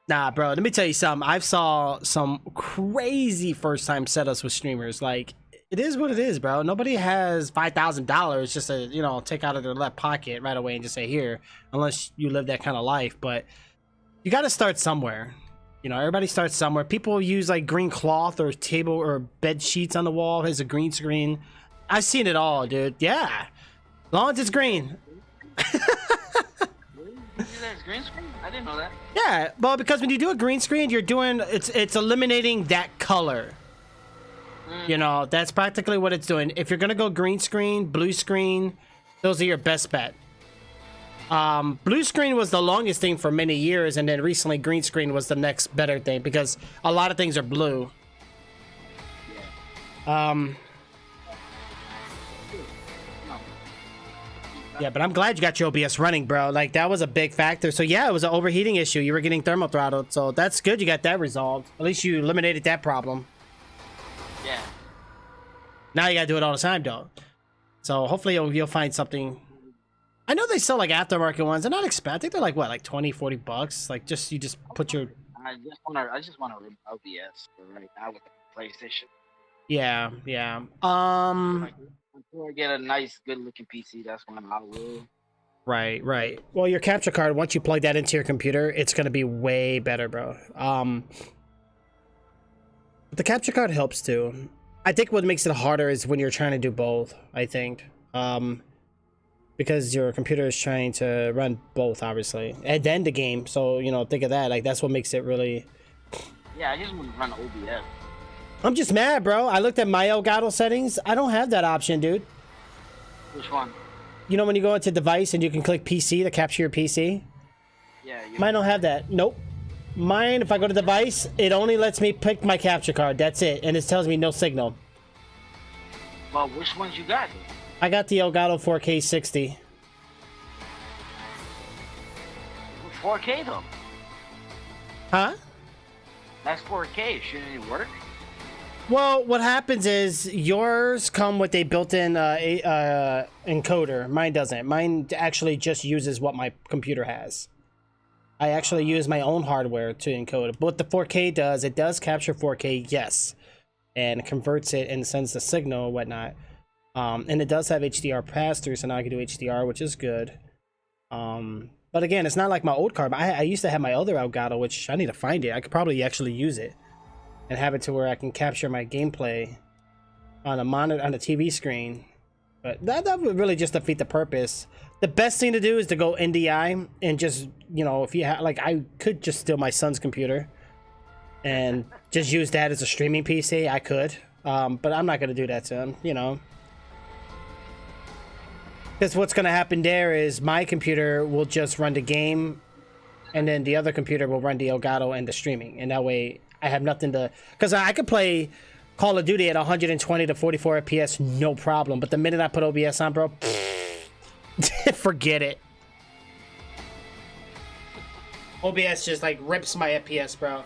Nah, bro. Let me tell you something. I've saw some crazy first time setups with streamers. Like, it is what it is, bro. Nobody has $5,000 just to take out of their left pocket right away and just say here, unless you live that kind of life. But you got to start somewhere. You know, everybody starts somewhere. People use like green cloth or table or bed sheets on the wall as a green screen. I've seen it all, dude. Yeah, as long as it's green. Green screen? I didn't know that. Yeah, well, because when you do a green screen, you're doing it's eliminating that color. You know, that's practically what it's doing. If you're gonna go green screen, blue screen, those are your best bet. Blue screen was the longest thing for many years, and then recently green screen was the next better thing because a lot of things are blue. Yeah, but I'm glad you got your OBS running, bro. Like, that was a big factor. So, yeah, it was an overheating issue. You were getting thermal throttled. So, that's good you got that resolved. At least you eliminated that problem. Yeah. Now you got to do it all the time, though. So, hopefully you'll find something. I know they sell like aftermarket ones. They're not expensive. I think they're like what, like 20, 40 bucks. Like you just put your. I just want to OBS for right now with the PlayStation. Yeah, yeah. Until I get a nice, good-looking PC, that's when I will. Right, right. Well, your capture card, once you plug that into your computer, it's gonna be way better, bro. But the capture card helps too. I think what makes it harder is when you're trying to do both. I think, because your computer is trying to run both, obviously, and then the game. So you know, think of that. Like that's what makes it really. Yeah, I just want to run OBS. I'm just mad, bro. I looked at my Elgato settings. I don't have that option, dude. Which one? You know when you go into device and you can click PC to capture your PC? Yeah. Mine don't have that. Nope. Mine, if I go to device, it only lets me pick my capture card. That's it. And it tells me no signal. Well, which ones you got? I got the Elgato 4K 60. 4K though. Huh? That's 4K. Shouldn't it work? Well, what happens is yours come with a built-in encoder. Mine doesn't. Mine actually just uses what my computer has. I actually use my own hardware to encode it. But what the 4K does, it does capture 4K, yes, and converts it and sends the signal and whatnot. And it does have HDR pass-through, so now I can do HDR, which is good. But again, it's not like my old card. I used to have my other Elgato, which I need to find it. I could probably actually use it and have it to where I can capture my gameplay on a monitor, on a TV screen. But that would really just defeat the purpose. The best thing to do is to go NDI and just, you know, if you have, like, I could just steal my son's computer and just use that as a streaming PC. I could, but I'm not going to do that to him, you know. Because what's going to happen there is my computer will just run the game, and then the other computer will run the Elgato and the streaming. And that way I have nothing to... Because I could play Call of Duty at 120 to 44 FPS, no problem. But the minute I put OBS on, bro, forget it. OBS just, like, rips my FPS, bro.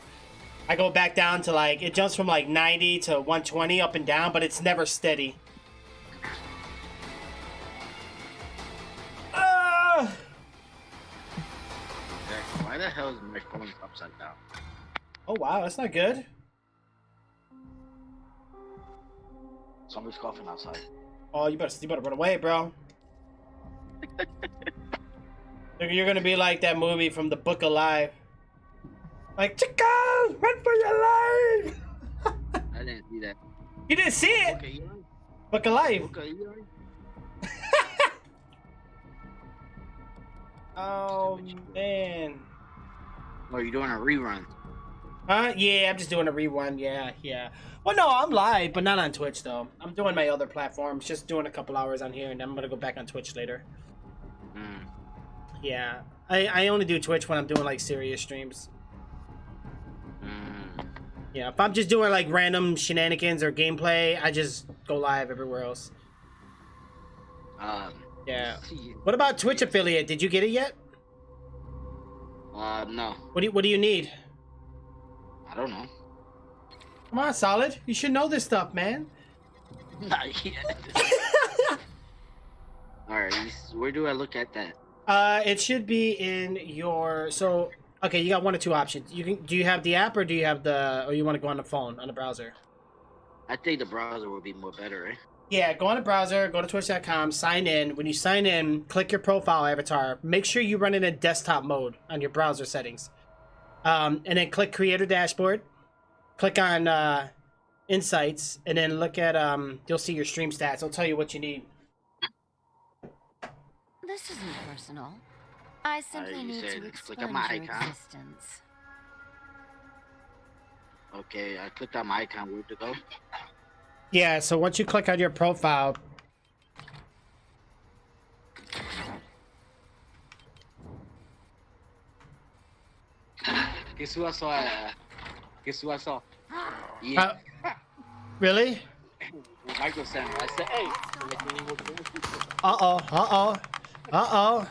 I go back down to, like... It jumps from, like, 90 to 120 up and down, but it's never steady. Why the hell is my phone upside down? Oh wow, that's not good. Somebody's coughing outside. Oh, you better run away, bro. You're gonna be like that movie from the Book of Life. Like, Chico, run for your life! I didn't see that. You didn't see it? Okay, Book of Life. okay, Oh, man. Oh, you're doing a rerun? Yeah, I'm just doing a rerun. Yeah. Well, no, I'm live, but not on Twitch, though. I'm doing my other platforms, just doing a couple hours on here, and then I'm gonna go back on Twitch later. Yeah, I only do Twitch when I'm doing, like, serious streams. Yeah, if I'm just doing, like, random shenanigans or gameplay, I just go live everywhere else. Yeah. What about Twitch affiliate? Did you get it yet? No. What do you need? I don't know. Come on, Solid. You should know this stuff, man. Not yet. Alright, where do I look at that? It should be in your... So, okay, you got one or two options. Do you have the app, or do you have or you want to go on the phone, on the browser? I think the browser would be more better, right? Yeah, go on the browser, go to twitch.com, sign in. When you sign in, click your profile avatar. Make sure you run it in desktop mode on your browser settings. And then click Creator Dashboard. Click on Insights, and then look at, you'll see your stream stats. It'll tell you what you need. This isn't personal. I simply you need said to click expunge on my your icon? existence. Okay, I clicked on my icon. Where to go? Yeah, so once you click on your profile... Guess who I saw? Guess who I saw? Yeah. Really? Michael sent me. I said, hey. Uh-oh.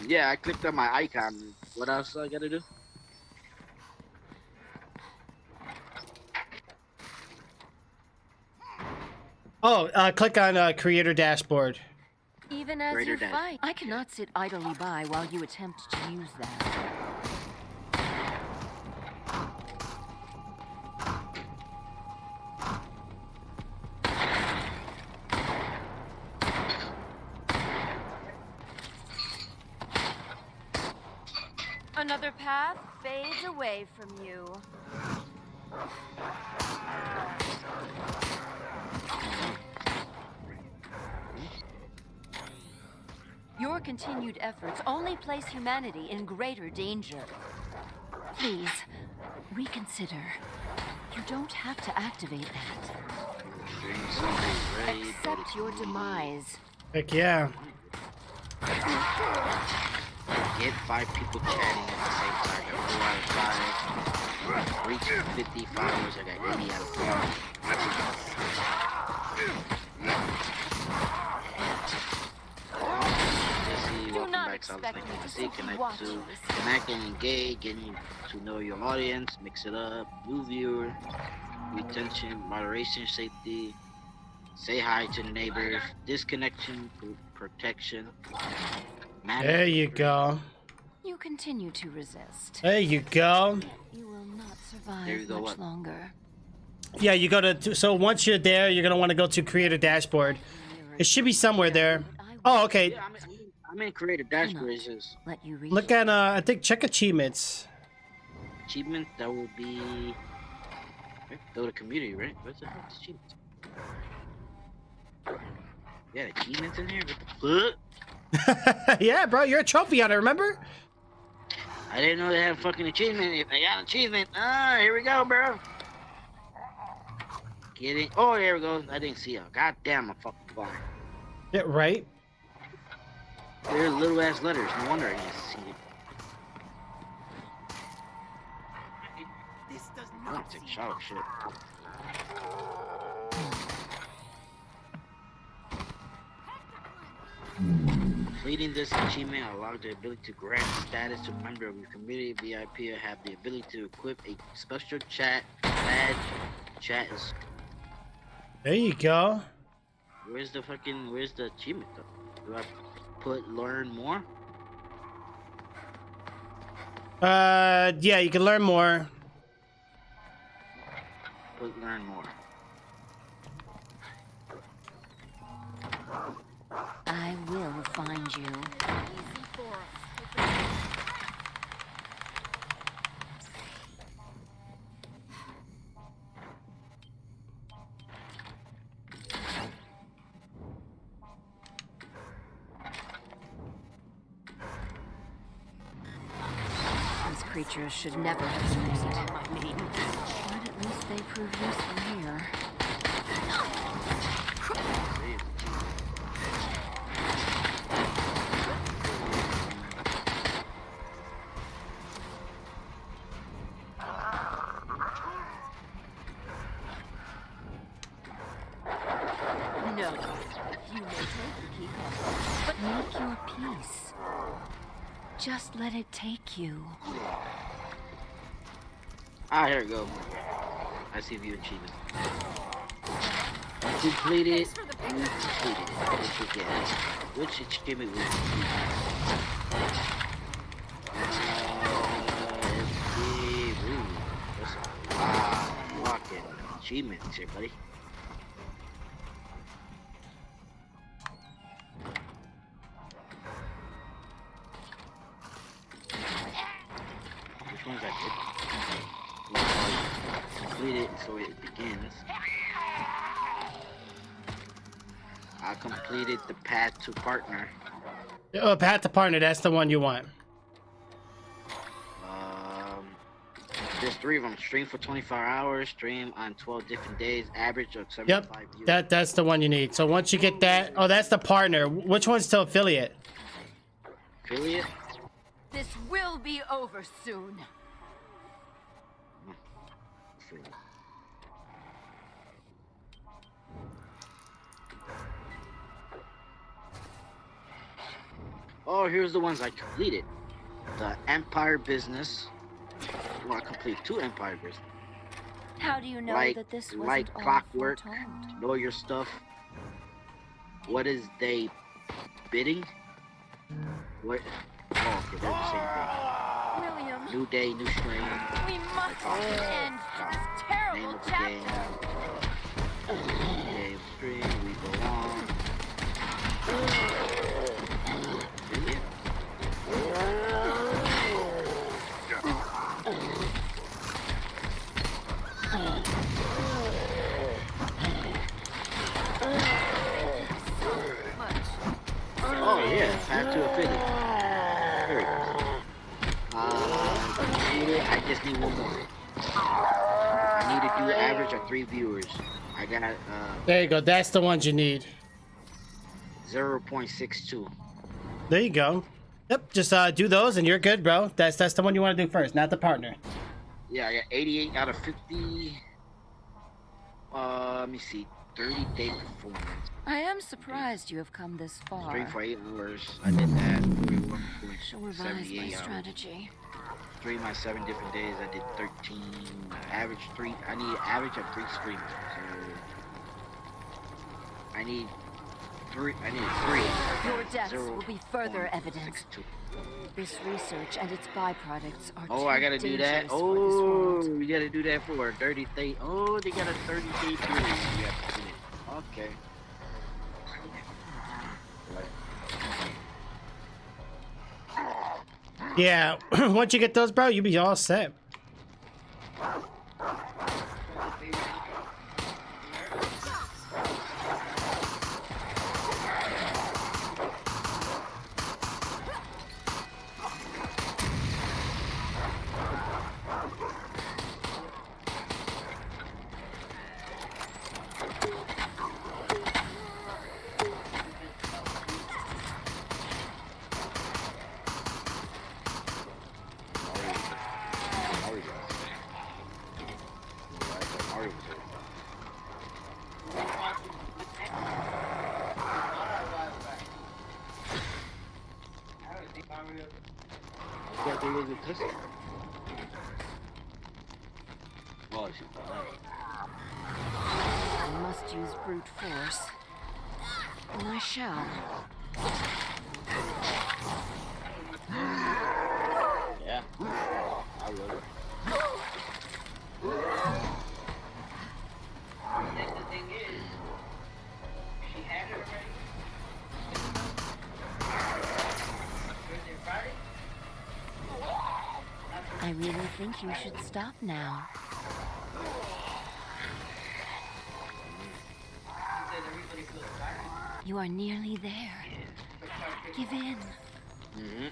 Yeah, I clicked on my icon. What else I gotta do? Oh, click on Creator Dashboard. Even as Greater you dash. fight, I cannot sit idly by while you attempt to use that. Another path fades away from you. Your continued efforts only place humanity in greater danger. Please, reconsider. You don't have to activate that. Accept your demise. Heck yeah. Get 5 people chatting at the same time. I got 4 out of 5. Reach 50 followers. I got 80 out of 4. Do not expect me to simply watch you. Connect and engage, getting to know your audience, mix it up, new viewer, retention, moderation, safety, say hi to neighbors, disconnection, protection. There you go. You continue to resist. There you go. You will not There you survive go, much what? longer. Yeah, you go to. So once you're there, you're gonna want to go to creator dashboard. It should be somewhere there. Oh, okay. Yeah, I'm in creative dashboard. It's just Let you reach Look at I think check achievements. achievement. That will be go to community, right? What's the heck achievements? Yeah, achievements in here. What the fuck? Yeah, bro, you're a trophy hunter. Remember? I didn't know they had a fucking achievement. If they got an achievement, here we go, bro. Getting. Oh, here we go. I didn't see it. God damn, I'm fucking blind. Yeah, right. They're little ass letters. No wonder I didn't see it. I'm gonna take a shot of shit. Completing this achievement allows the ability to grant status to a member of your community. VIP have the ability to equip a special chat badge. Chat is. There you go. Where's the achievement though? Do I put learn more? Yeah, you can learn more. Put learn more. I will find you. These creatures should never have succeeded. But at least they prove useful here. No, you may take the key card, but make your peace. Just let it take you. Here we go. I see view achievement. Completed. Completed. Which achievement was walking achievements here, buddy. Which ones I did? Complete it so it begins. I completed the path to partner. Oh, path to partner. That's the one you want. There's 3 of them. Stream for 24 hours. Stream on 12 different days. Average of 75 Yep, viewers. that's the one you need. So once you get that, oh, that's the partner. Which one's to affiliate? Affiliate? This will be over soon. Affiliate. Oh, here's the ones I completed. The Empire Business. Well, I complete 2 Empire Business. How do you know Like- that this like wasn't all clockwork. foretold? Know your stuff. What is they bidding. What? Oh, okay, they're the same thing. William, New day, new strain. we must put an end to this Name terrible of the game. chapter. New day of strain. We go on. Oh yeah, path to affinity. There we go. I just need one more. I need to do average of 3 viewers. I got There you go. That's the ones you need. 0.62. There you go. Yep. Just do those, and you're good, bro. That's the one you want to do first, not the partner. Yeah, I got 88 out of 50. Let me see. 30-day performance. I am surprised you have come this far. Stream for 8 hours. I did that. Shall revise my 41.78 hours. strategy. Stream my 7 different days. I did 13. Average 3. I need average of 3 streams. So I need 3. I need 3. Your deaths will be further 0.62. evidence. This research and its byproducts are Oh, too I gotta do that. dangerous for this Oh, world. we gotta do that for a 30 day. Oh, they got a 30-day period. You have to do it. Okay. Yeah. Once you get those, bro, you'll be all set. I must use brute force. And I shall. Yeah. I will. The thing is, she had it already. Thursday, Friday? I really think you should stop now. You are nearly there. Give in. Mm-hmm.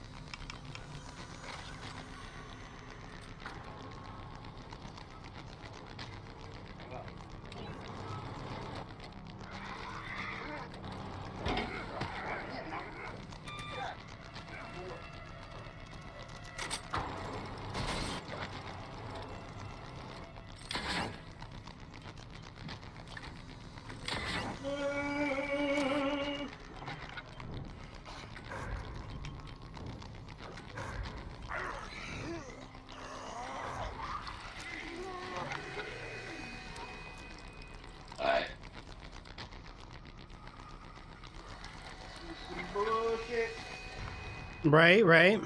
Right, right.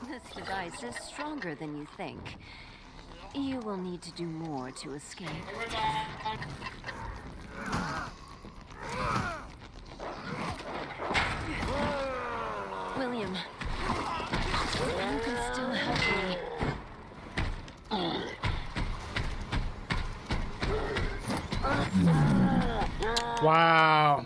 This device is stronger than you think. You will need to do more to escape. William, you can still help me. Wow.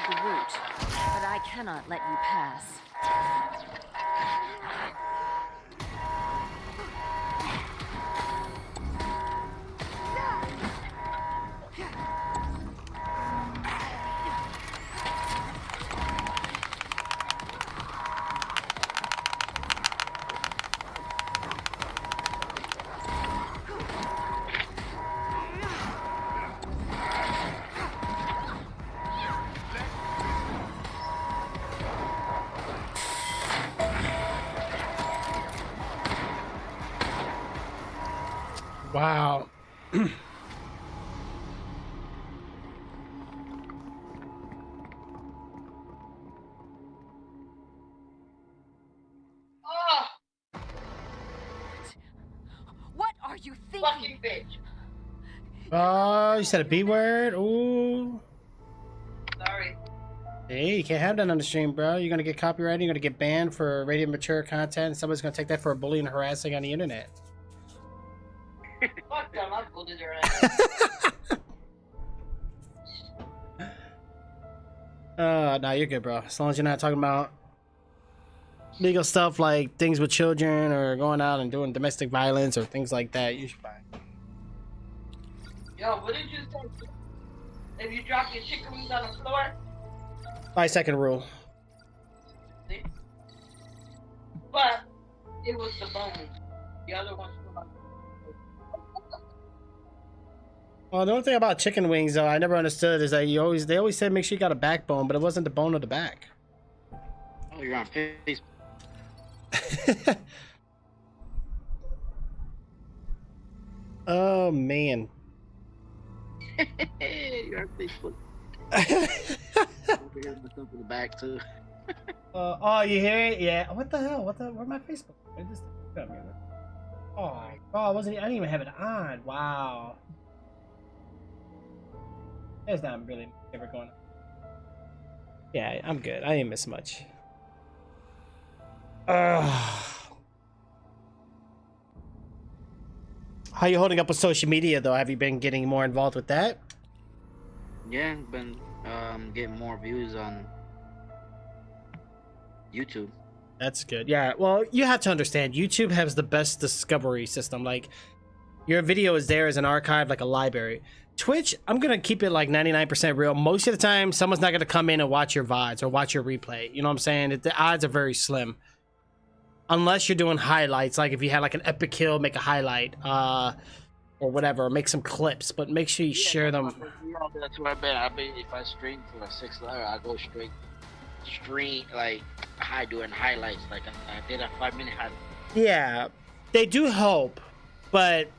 the route, but I cannot let you pass. Wow. What are you thinking? Fucking bitch. Oh, you said a B word? Ooh. Sorry. Hey, you can't have that on the stream, bro. You're gonna get copyrighted. You're gonna get banned for rated mature content. And somebody's gonna take that for bullying and harassing on the internet. Fuck them, I bullied their ass. No, you're good, bro. As long as you're not talking about legal stuff like things with children or going out and doing domestic violence or things like that, you should buy. Yo, what did you say? If you drop your chicken wings on the floor? 5-second rule. See? But it was the bones. The other ones were like. Well, the only thing about chicken wings, though, I never understood is that they always said make sure you got a backbone, but it wasn't the bone of the back. Oh, you're on Facebook. Oh man. You're on Facebook. Over here, myself in the back too. Oh, you hear it? Yeah. What the hell? Where's my Facebook? Where's this thing? Oh, I didn't even have it on. Wow. There's not really ever going on. Yeah, I'm good. I didn't miss much. How you holding up with social media, though? Have you been getting more involved with that? Yeah, been getting more views on YouTube. That's good. Yeah, well, you have to understand, YouTube has the best discovery system. Like, your video is there as an archive, like a library. Twitch, I'm going to keep it like 99% real. Most of the time, someone's not going to come in and watch your VODs or watch your replay. You know what I'm saying? The odds are very slim. Unless you're doing highlights, like if you had like an epic kill, make a highlight, or whatever, make some clips, but make sure you share them. Yeah, that's where I've been. If I stream for a 6 hour, I go straight stream like doing highlights. Like I did a 5-minute highlight. Yeah, they do help, but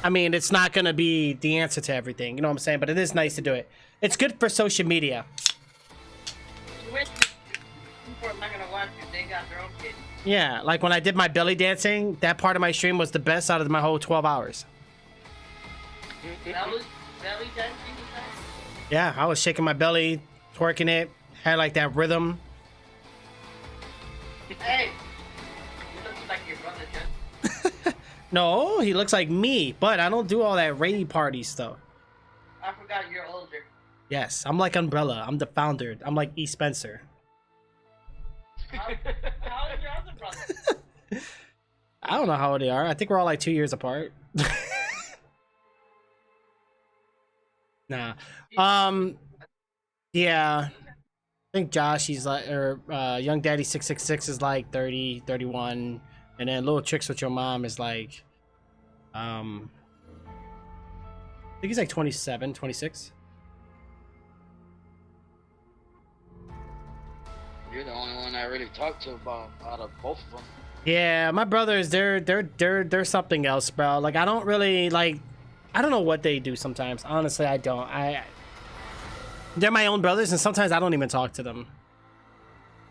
I mean, it's not gonna be the answer to everything. You know what I'm saying? But it is nice to do it. It's good for social media. People are not gonna watch you. They got their own kids. Yeah, like when I did my belly dancing, that part of my stream was the best out of my whole 12 hours. That was belly dancing. Yeah, I was shaking my belly, twerking it, had like that rhythm. Hey, you look like your brother, Jeff. No, he looks like me, but I don't do all that rave party stuff. I forgot you're older. Yes, I'm like Umbrella. I'm the founder. I'm like E. Spencer. How is your other brother? I don't know how old they are. I think we're all like 2 years apart. Nah. Yeah. I think Josh, he's like, or Young Daddy 666 is like 30, 31. And then Little Tricks with Your Mom is like, I think he's like 27, 26. You're the only one I really talked to about out of both of them. Yeah, my brothers, they're something else, bro. Like I don't really like, I don't know what they do sometimes. Honestly, I don't. They're my own brothers, and sometimes I don't even talk to them.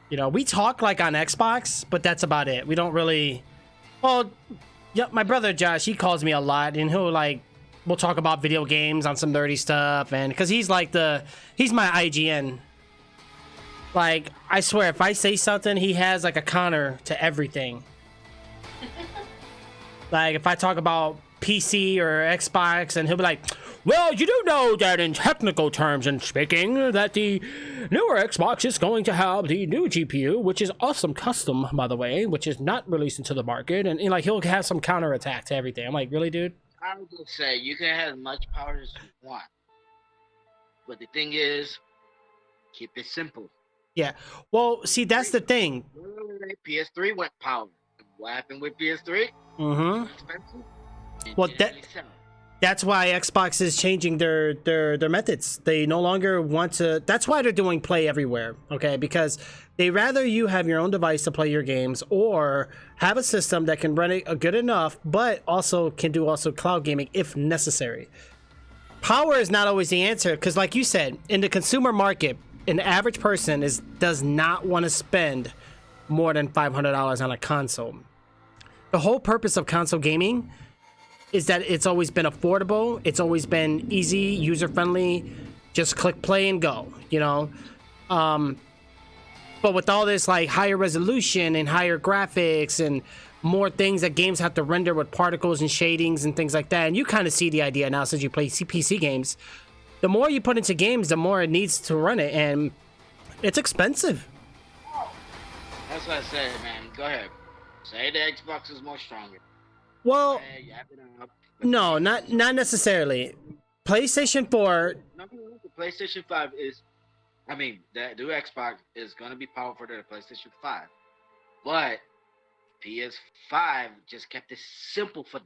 You know, we talk like on Xbox, but that's about it. We don't really. Well, yeah, my brother Josh, he calls me a lot, and we'll talk about video games on some nerdy stuff, and because he's my IGN. Like, I swear, if I say something, he has like a counter to everything. Like, if I talk about PC or Xbox, and he'll be like, Well, you do know that in technical terms and speaking, that the newer Xbox is going to have the new GPU, which is awesome custom, by the way, which is not released into the market, and like he'll have some counterattack to everything. I'm like, really, dude? I would just say you can have as much power as you want, but the thing is, keep it simple. Yeah. Well, see, that's the thing. PS3 went power. What happened with PS3? Mm-hmm. Expensive. Well, that's why Xbox is changing their methods. They no longer want to. That's why they're doing play everywhere. Okay, because they rather you have your own device to play your games, or have a system that can run it good enough, but also can do cloud gaming if necessary. Power is not always the answer, because like you said, in the consumer market, an average person does not want to spend more than $500 on a console. The whole purpose of console gaming is that it's always been affordable, it's always been easy, user-friendly, just click play and go, you know? But with all this like higher resolution and higher graphics and more things that games have to render with particles and shadings and things like that, and you kind of see the idea now since you play PC games, the more you put into games, the more it needs to run it, and it's expensive. That's what I said, man. Go ahead. Say the Xbox is more stronger. Well, no, not necessarily. PlayStation 4. No, the PlayStation 5 is, I mean, the new Xbox is going to be powerful than the PlayStation 5. But PS5 just kept it simple for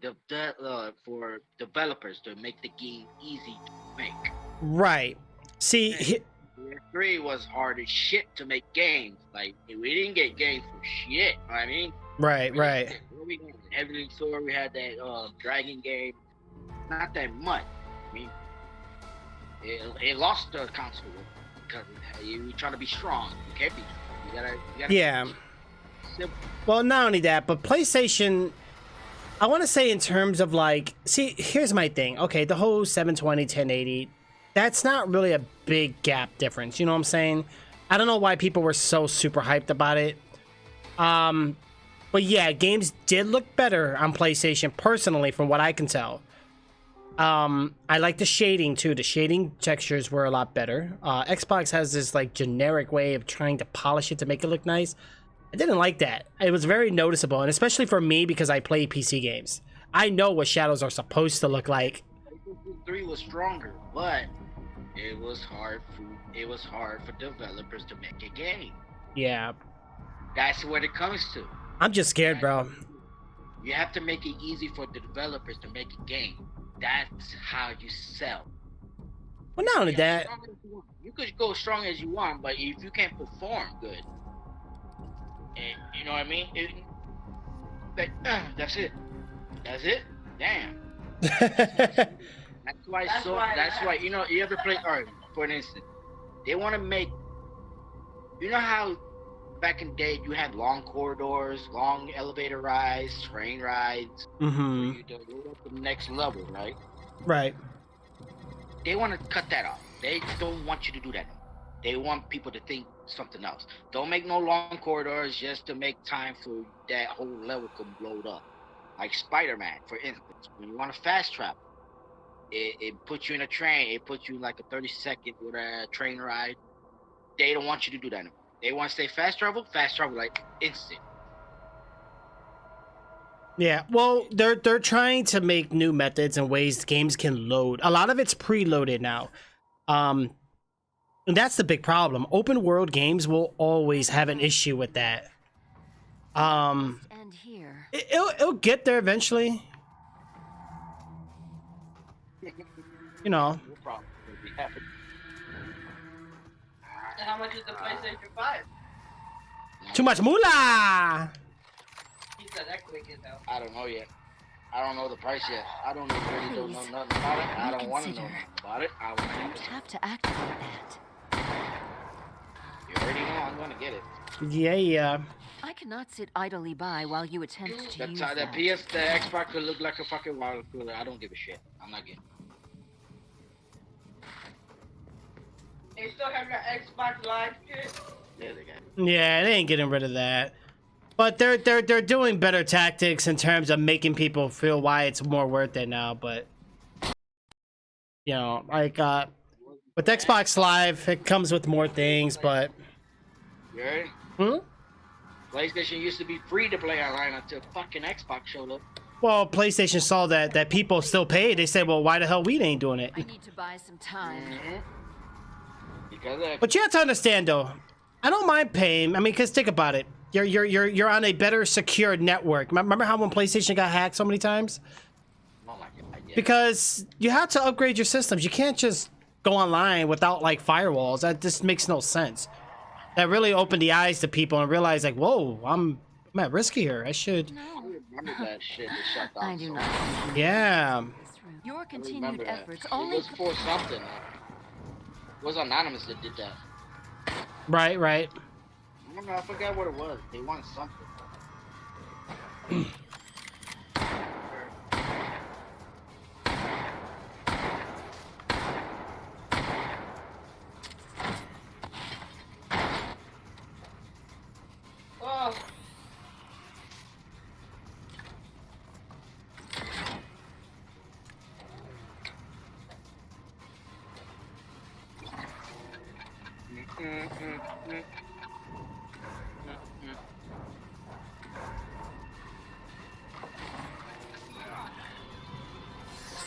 developers to make the game easy to make. Right. See, PS3 was hard as shit to make games. Like, we didn't get games for shit. You know what I mean? Right. Everything Sword, we had that Dragon game. Not that much. I mean, it lost the console because you're trying to be strong. You can't be. You gotta. Yeah. Simple. Well, not only that, but PlayStation. I want to say in terms of like, see, here's my thing. Okay, the whole 720, 1080. That's not really a big gap difference. You know what I'm saying? I don't know why people were so super hyped about it. But yeah, games did look better on PlayStation, personally, from what I can tell. I like the shading, too. The shading textures were a lot better. Xbox has this, like, generic way of trying to polish it to make it look nice. I didn't like that. It was very noticeable, and especially for me, because I play PC games. I know what shadows are supposed to look like. 3 was stronger, but it was hard for developers to make a game. Yeah. That's what it comes to. I'm just scared, bro. You have to make it easy for the developers to make a game. That's how you sell. Well, not only that. You could go strong as you want, but if you can't perform good, and you know what I mean? That's it. Damn. That's why you know, you ever play art, for instance, they want to make, you know how back in the day you had long corridors, long elevator rides, train rides, mm-hmm. you go up to the next level, right? Right. They want to cut that off. They don't want you to do that. They want people to think something else. Don't make no long corridors just to make time for that whole level to blow up. Like Spider-Man, for instance, when you want to fast travel, it puts you in a train. It puts you like a 30-second with a train ride. They don't want you to do that anymore. They want to say fast travel like instant. Yeah, well, they're trying to make new methods and ways games can load. A lot of it's preloaded now. And that's the big problem. Open world games will always have an issue with that. And here. It'll get there eventually. You know. No problem. How much is the PlayStation 5? Too much moolah! He said that quick as hell. I don't know yet. I don't know the price yet. I don't really don't know nothing about it. I don't want to know nothing about it. I don't have to activate that. You already know I'm going to get it. Yeah. I cannot sit idly by while you attempt to use that. The Xbox could look like a fucking water cooler. I don't give a shit. I'm not getting it. They still have your Xbox Live shit? Yeah, they got it. Yeah, they ain't getting rid of that. But they're doing better tactics in terms of making people feel why it's more worth it now, but You know, like with Xbox Live, it comes with more things, but You heard? PlayStation used to be free to play online until fucking Xbox showed up. well, PlayStation saw that people still paid. They said, well, why the hell we ain't doing it? I need to buy some time. Because of But you have to understand, though, I don't mind paying. I mean, because think about it. You're on a better secured network. Remember how when PlayStation got hacked so many times? oh my God, yeah. Because you have to upgrade your systems. You can't just go online without like firewalls. That just makes no sense. That really opened the eyes to people and realized like, whoa, I'm at risk here. I should. I remember that shit that shut down. I do so not. Yeah. Your I continued remember that. efforts It only. was for something. It was Anonymous that did that. Right. I don't know. I forgot what it was. They wanted something. Oh.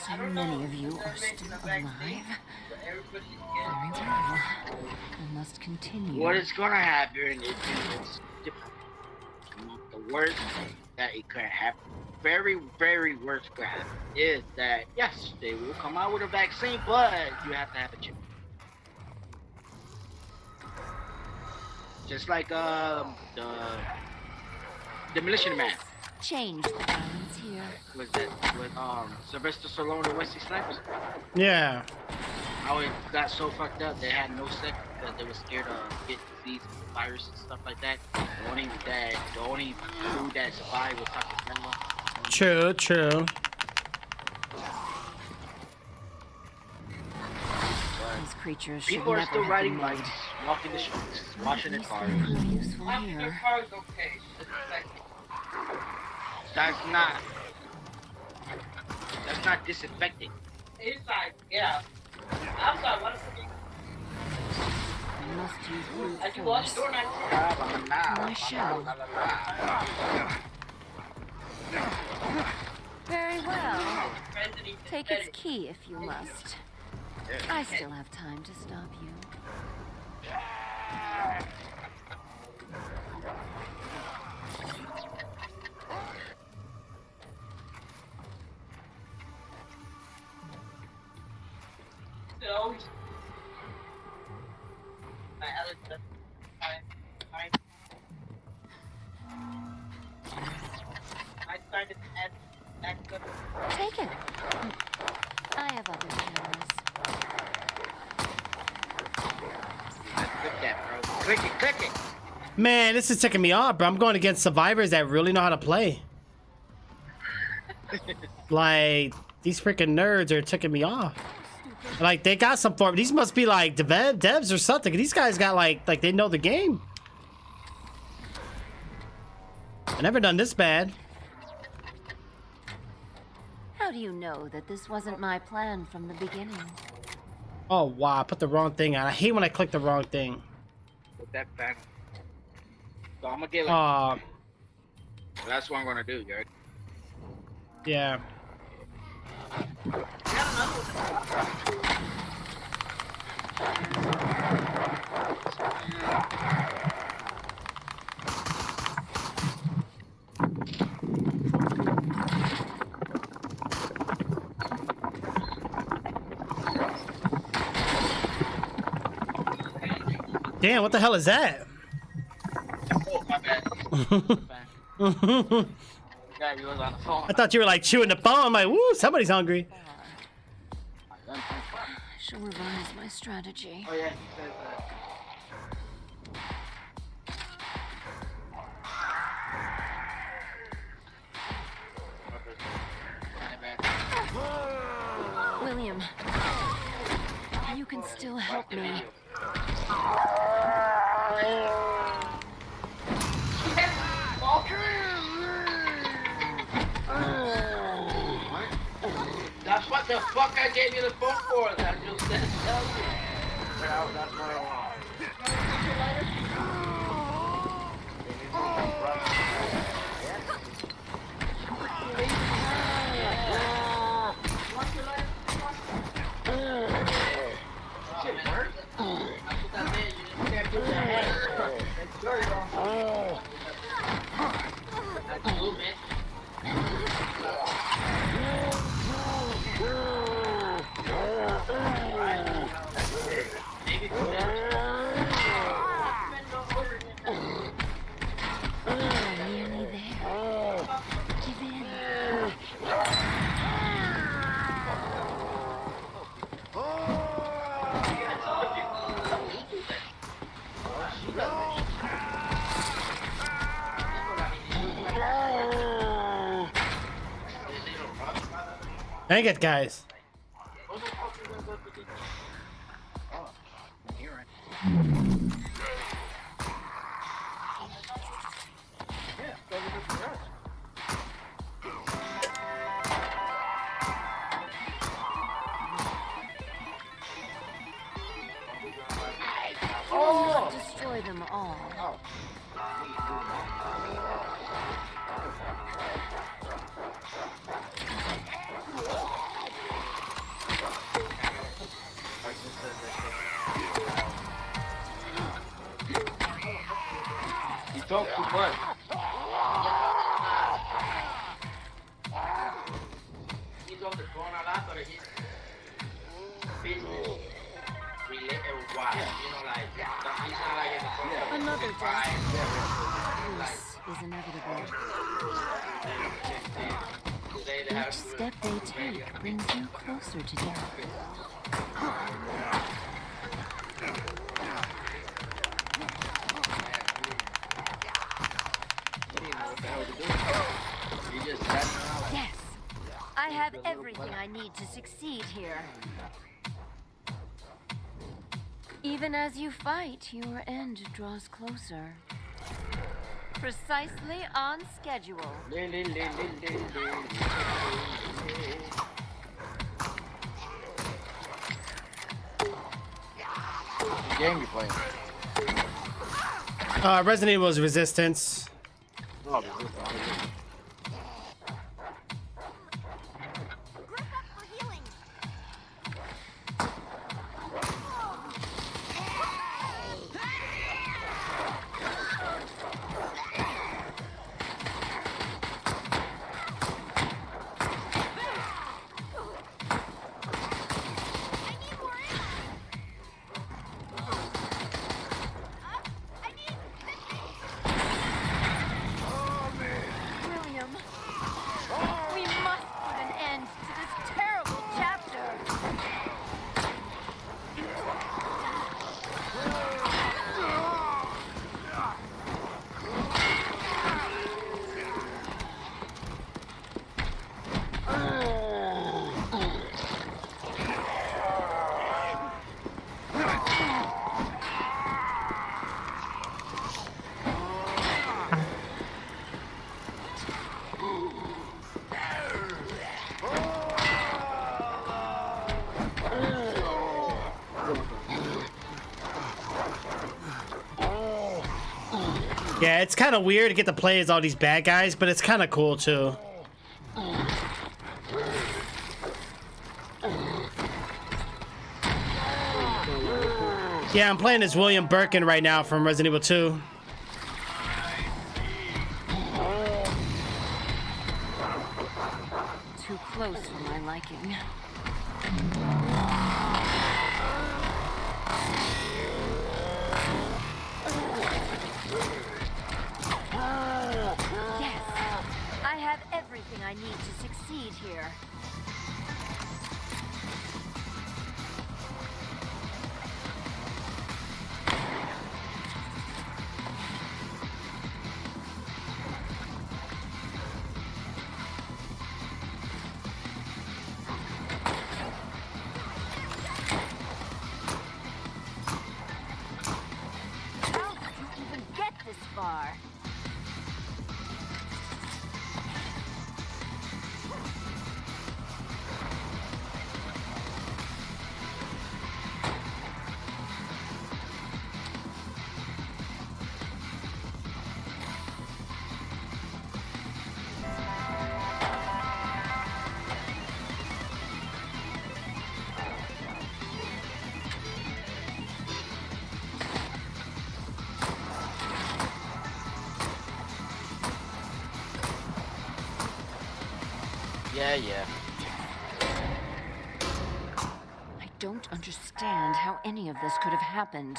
So many of you are still alive. Very well. I must continue. What is gonna happen is different. The worst that it could happen, very, very worst could happen, is that yes, they will come out with a vaccine, but you have to have a chip. Just like the Demolition Man. Change the balance here. Was that with Sylvester Stallone and Wesley Snipes? Yeah. How it got so fucked up they had no sex because they were scared of getting disease and virus and stuff like that. The only food that survived was Taco Bell. True. These creatures should People are never still have riding been bikes, made. walking the streets, washing their These cars. things are useful After your here. car's okay. That's not disinfecting. Inside, yeah. Outside, what if I must use brute I do wash force. door night? I shall. Very well. President Take its key if you must. I still have time to stop you. always. I started at good. Take it. I have other cameras. Click that, bro. Click it. Man, this is ticking me off, bro. I'm going against survivors that really know how to play. Like, these freaking nerds are ticking me off. Like, they got some form. These must be like devs or something. These guys got like they know the game. I never done this bad. How do you know that this wasn't my plan from the beginning? Oh wow, I put the wrong thing on. I hate when I click the wrong thing. With that panel. So I'm gonna get like. Oh That's what I'm gonna do, Jared. yeah. Damn, what the hell is that? Oh, my bad. Yeah, you was on the phone. I thought you were like chewing the phone. I'm like, woo, somebody's hungry. Shall revise my strategy. Oh yeah, he says William, you can still help me. That's what What the fuck I gave you the phone for? That just said tell you. Well, that's what I want. Nearly there. Give in. Dang it, guys. Destroy them all. You talk too much. He's on the phone a lot, but he's business related wise. You know, like he's not like in the phone. Another death. This is inevitable. Each step they take brings you closer to death. Yes, I have everything I need to succeed here. Even as you fight, your end draws closer. Precisely on schedule. What game you playing? Resident Evil's Resistance. Oh, William, we must put an end to this terrible chapter. Yeah, it's kind of weird to get to play as all these bad guys, but it's kind of cool too. Yeah, I'm playing as William Birkin right now from Resident Evil 2. Too close for my liking. Yes, I have everything I need to succeed here. How did you even get this far? Yeah. I don't understand how any of this could have happened.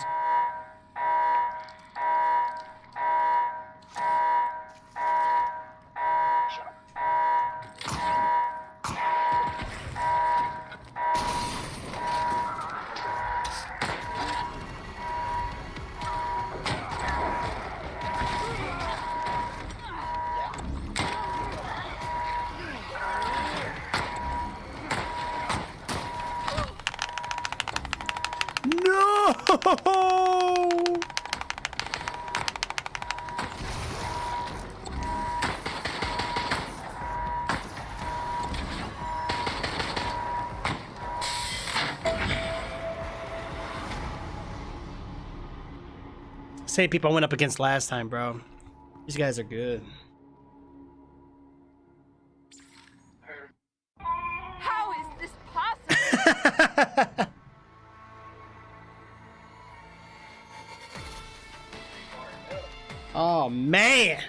No! Same people I went up against last time, bro. These guys are good. How is this possible? Oh, man.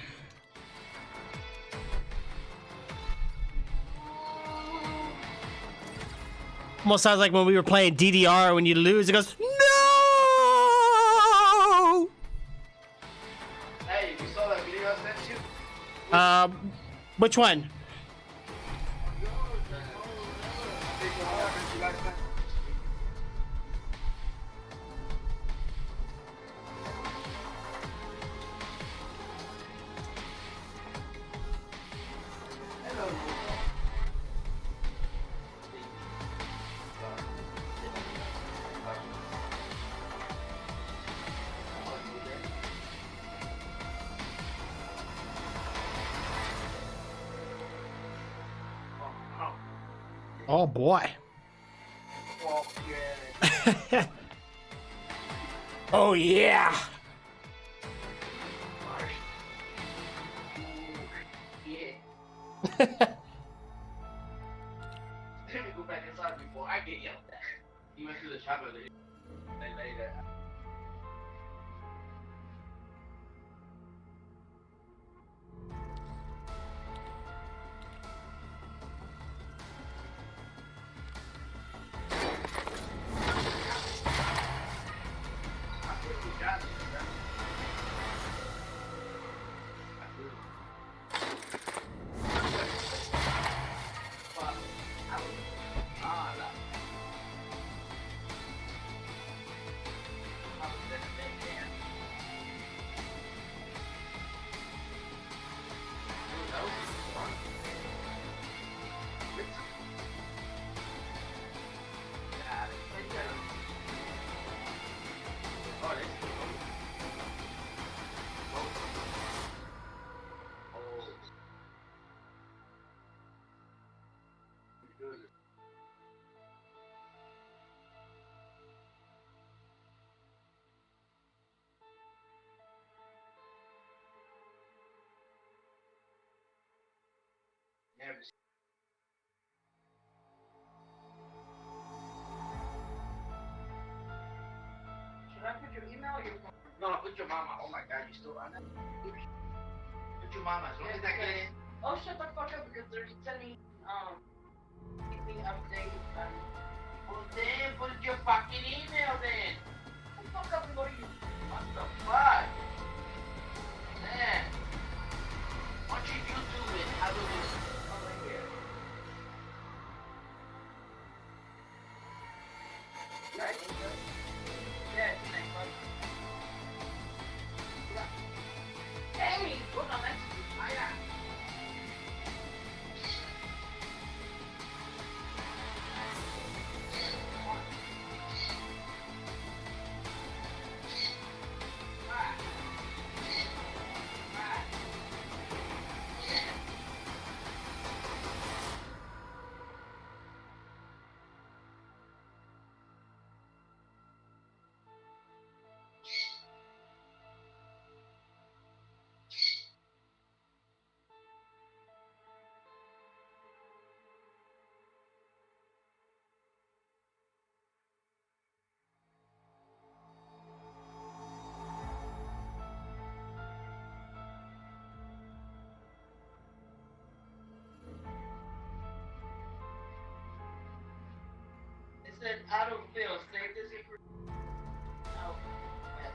Almost sounds like when we were playing DDR, when you lose, it goes, no! Hey, you saw that video I sent you? Which one? Oh, boy. Oh, yeah. Yeah. Let me go back inside before I get yelled at. He went through the chopper later. Should I put your email or your phone? No, put your mama. Oh my god, you still on that? Put your mama. As long as that get in. Oh, shut the fuck up because they're sending weekly updates. Well then, put your fucking email then. Shut the fuck up and go to you. What the fuck? Man. Why don't you YouTube it? I will do it. Oh, right here. Right? Yeah, it's next month. Hey, put on that. said, I don't feel. Save this information. Oh, yes.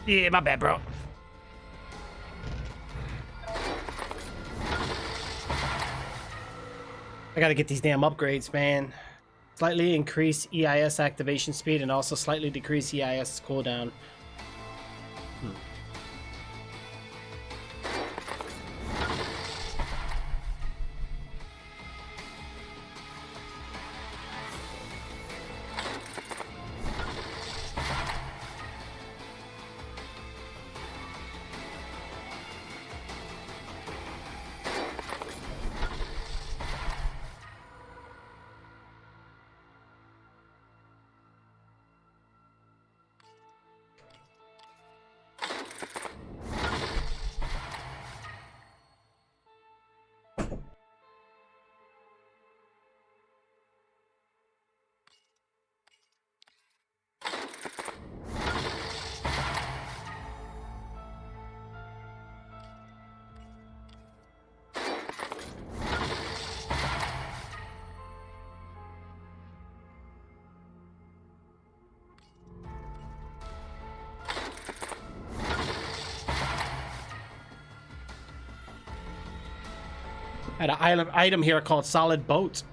Yeah, my bad, bro. I gotta get these damn upgrades, man. Slightly increase EIS activation speed and also slightly decrease EIS cooldown. I had an item here called Solid Boat.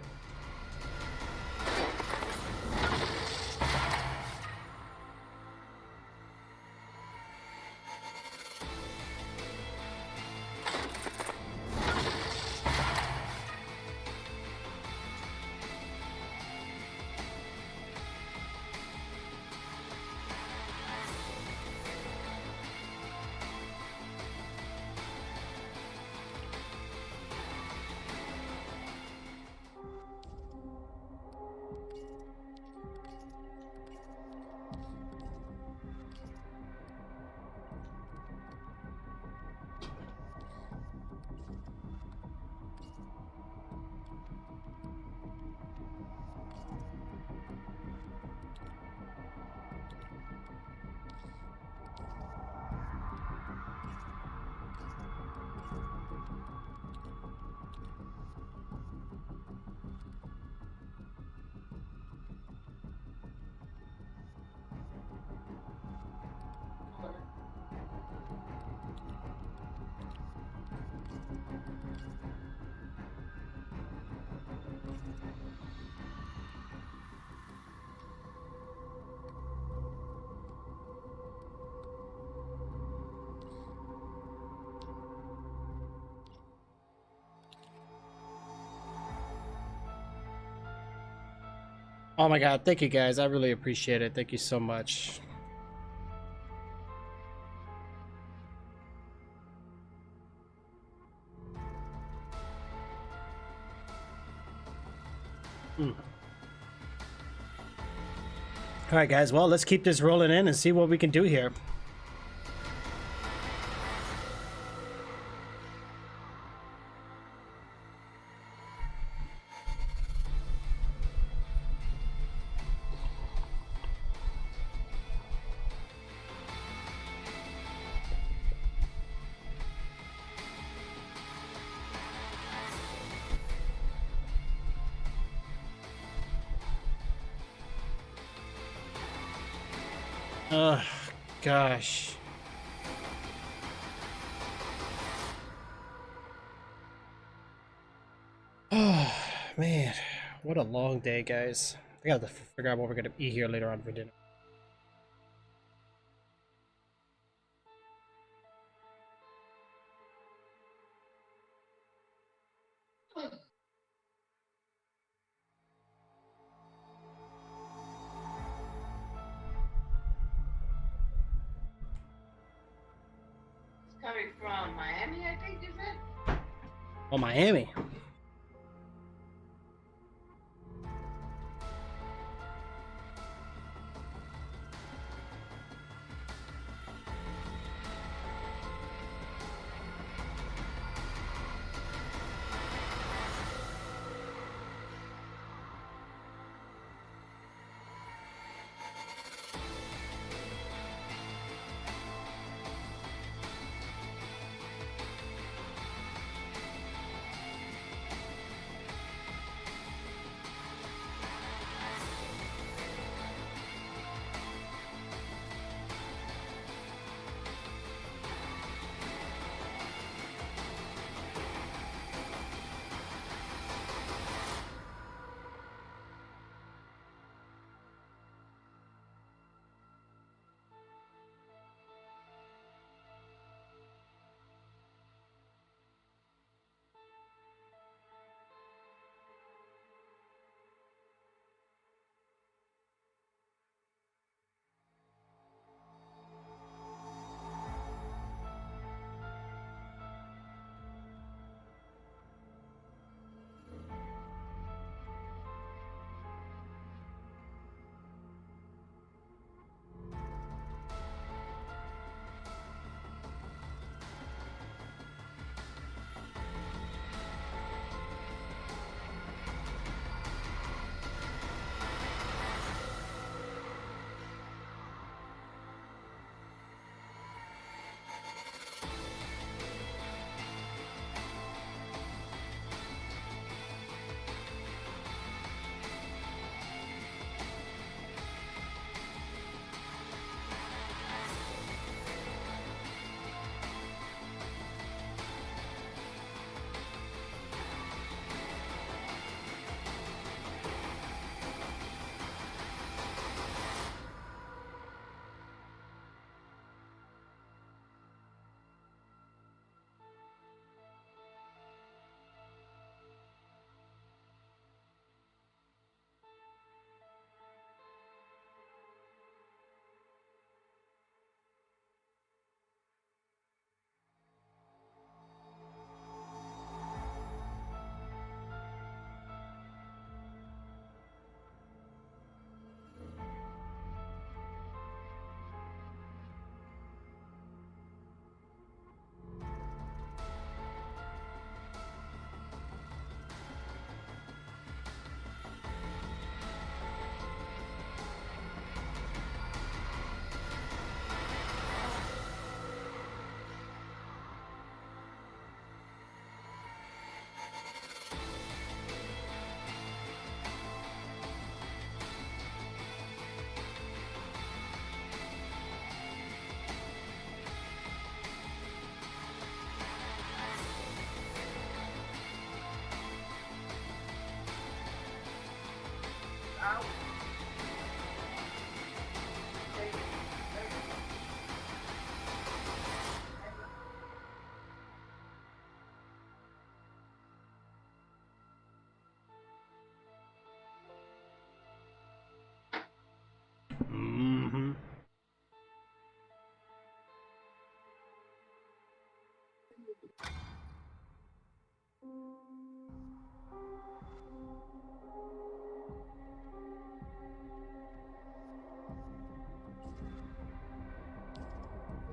Oh my god, thank you guys. I really appreciate it. Thank you so much. All right, guys. Well, let's keep this rolling in and see what we can do here. Ugh, gosh. Oh, man. What a long day, guys. I gotta figure out what we're gonna eat here later on for dinner. It's coming from Miami, I think you said? Oh, Miami. Mm-hmm.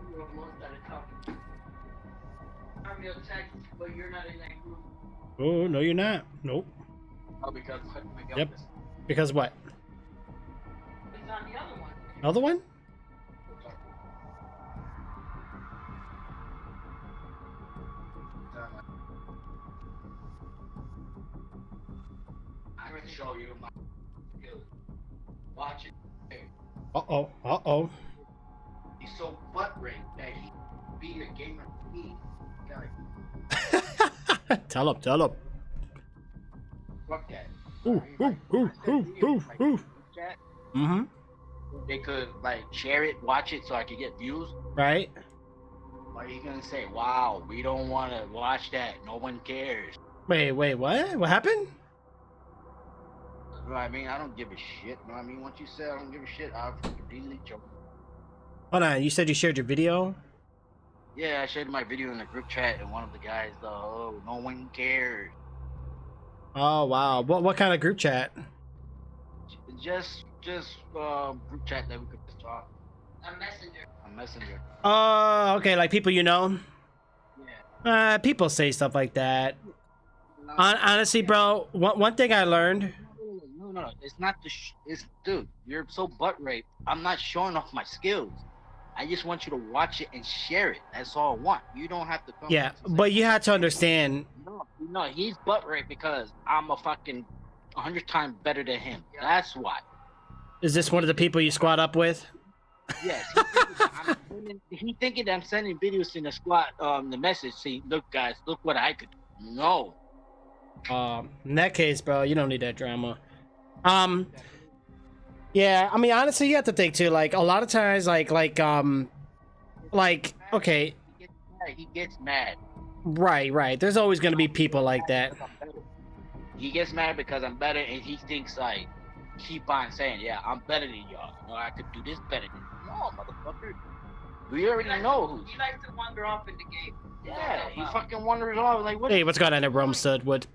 You almost started talking. I'm your text, but you're not in that group. Oh, no, you're not. Nope. Oh, because Miguel Yep. Because what? He's on the other one. Other one? I'm going to show you my skills. Watch it. Uh-oh. Uh-oh. He's so butt raped that he be a gamer for me. Tell him. Fuck that. Ooh. Chat, Mm-hmm. they could like share it, watch it, so I could get views. Right. Or you gonna say, "Wow, we don't want to watch that. No one cares." Wait, what? What happened? You know what I mean? I don't give a shit. You know what I mean? Once you say I don't give a shit, I'll fucking delete you. Hold on, you said you shared your video? Yeah, I shared my video in the group chat, and one of the guys, oh, no one cares. Oh wow. What kind of group chat? Just group chat that we could just talk. A messenger. Oh, okay, like people you know? Yeah. People say stuff like that. No, Honestly, bro, one thing I learned. No. It's not it's dude. You're so butt raped. I'm not showing off my skills. I just want you to watch it and share it. That's all I want. You don't have to come. Yeah, but you have to understand. No, he's butt raped because I'm a fucking 100 times better than him. That's why. Is this one of the people you squad up with? Yes. He thinking that I'm sending videos in the squad, the message saying, "Look, guys, look what I could do." No. In that case, bro, you don't need that drama. Yeah, I mean, honestly, you have to think too. Like a lot of times, like okay, He gets mad. right. There's always gonna be people like that. He gets mad because I'm better, and he thinks like, keep on saying, "Yeah, I'm better than y'all. You know, I could do this better than you." No, motherfucker. We already know who. He likes to wander off in the game. Yeah, he fucking wanders off like what? Hey, what's going on at Rome Studwood?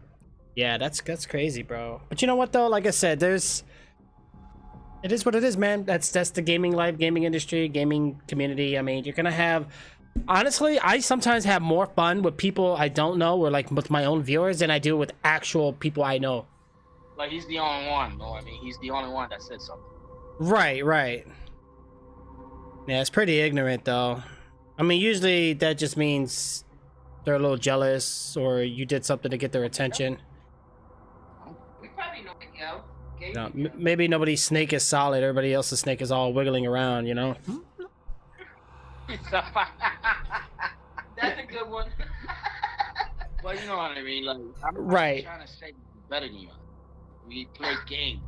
Yeah, that's crazy, bro. But you know what though? Like I said, it is what it is, man. That's the gaming life, gaming industry, gaming community. I mean, you're gonna have. Honestly, I sometimes have more fun with people I don't know, or like with my own viewers, than I do with actual people I know. Like he's the only one. No, I mean he's the only one that said something. Right. Yeah, it's pretty ignorant though. I mean, usually that just means they're a little jealous, or you did something to get their attention. We probably know Miguel. Okay? No, maybe nobody's snake is solid. Everybody else's snake is all wiggling around, you know? That's a good one. Well, you know what I mean. Like I'm Right. trying to say better than you. We play games.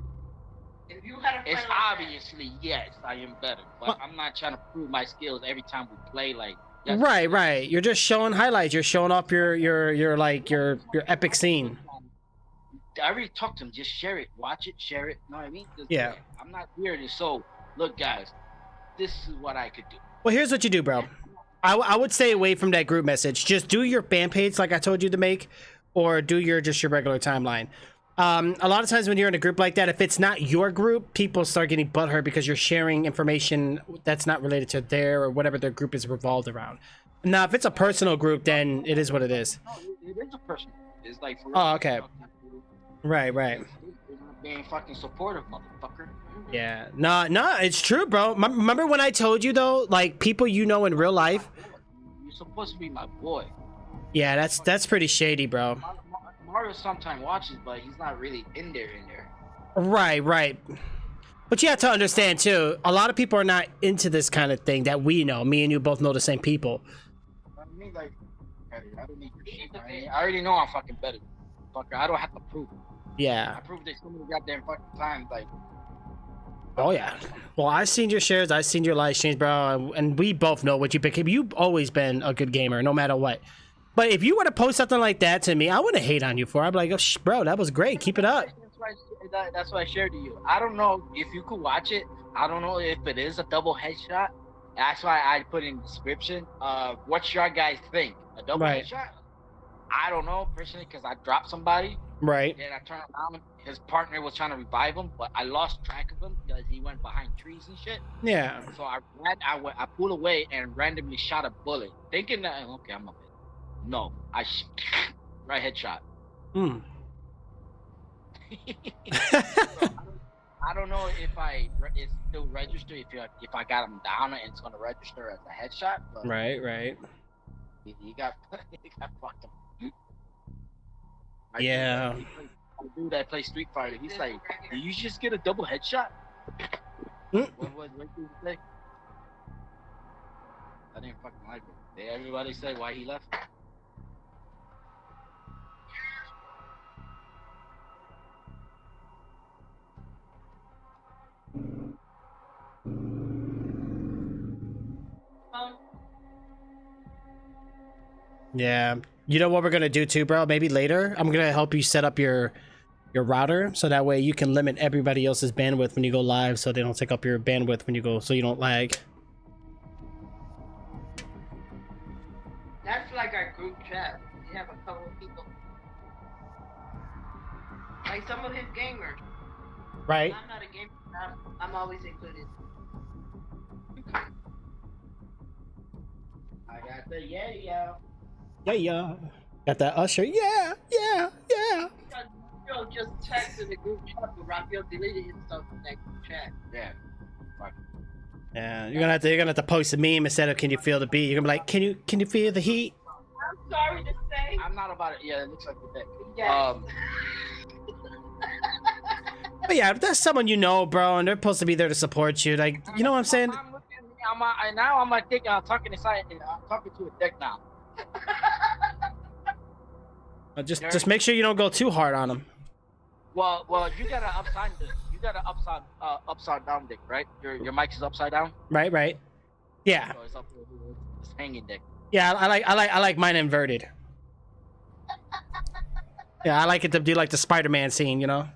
If you had a friend It's like obviously yes, I am better, but I'm not trying to prove my skills every time we play. Like that's Right. You're just showing highlights. You're showing off your epic scene. I already talked to him. Just share it, watch it, share it. Know what I mean? Just, Yeah. I'm not here to so. Look, guys, this is what I could do. Well, here's what you do, bro. I would stay away from that group message. Just do your fan page like I told you to make, or do your regular timeline. A lot of times when you're in a group like that, if it's not your group, people start getting butthurt because you're sharing information that's not related to their or whatever their group is revolved around. Now, if it's a personal group, then it is what it is. No, it is a person. It's like for Oh, okay. Right. You're not being fucking supportive, motherfucker. Yeah. No, it's true, bro. Remember when I told you though, like people you know in real life? You're supposed to be my boy. Yeah, that's pretty shady, bro. Mario sometimes watches, but he's not really in there. Right. But you have to understand too, a lot of people are not into this kind of thing that we know. Me and you both know the same people. I mean, like, I don't need your shit. I already know I'm fucking better. Fucker, I don't have to prove it. Yeah. I proved it so many goddamn fucking times, like. Oh yeah. Well, I've seen your shares, I've seen your live streams, bro, and we both know what you became. You've always been a good gamer, no matter what. But if you were to post something like that to me, I wouldn't hate on you for it. I'd be like, oh, bro, that was great. Keep it up. That's why I shared to you. I don't know if you could watch it. I don't know if it is a double headshot. That's why I put in the description. What y'all guys think? A double headshot? I don't know personally because I dropped somebody. Right. Then I turned around. His partner was trying to revive him, but I lost track of him because he went behind trees and shit. Yeah. So I pulled away and randomly shot a bullet, thinking that okay, I'm up. No, right headshot. Hmm. I don't know if it's still registered if I got him down and it's gonna register as a headshot. But Right. He got fucked. Yeah. A dude that plays Street Fighter, he's like, did you just get a double headshot? Hmm? What did you say? I didn't fucking like it. Did everybody say why he left? Yeah. You know what we're gonna do too, bro? Maybe later, I'm gonna help you set up your router so that way you can limit everybody else's bandwidth when you go live, so they don't take up your bandwidth when you go, so you don't lag. That's like our group chat. We have a couple of people. Like some of his gamers. Right. I'm not a gamer. I'm always included. I got the yeah. Yeah. Got that Usher. Yeah. Raphael just texted the group chat, but Raphael deleted himself from that group chat. Yeah. Fuck. Yeah. You're gonna have to post a meme instead of "Can you feel the beat?" You're gonna be like, "Can you feel the heat?" I'm sorry to say. I'm not about it. Yeah, it looks like the deck. Yes. But yeah, if that's someone you know, bro, and they're supposed to be there to support you, like, you know what I'm saying? I'm looking at me. I'm a dick. I'm talking inside. I'm talking to a dick now. Just make sure you don't go too hard on them. Well, you got an upside down dick, right? Your mic is upside down. Right. Yeah. So it's hanging dick. Yeah, I like mine inverted. Yeah, I like it to do like the Spider-Man scene, you know?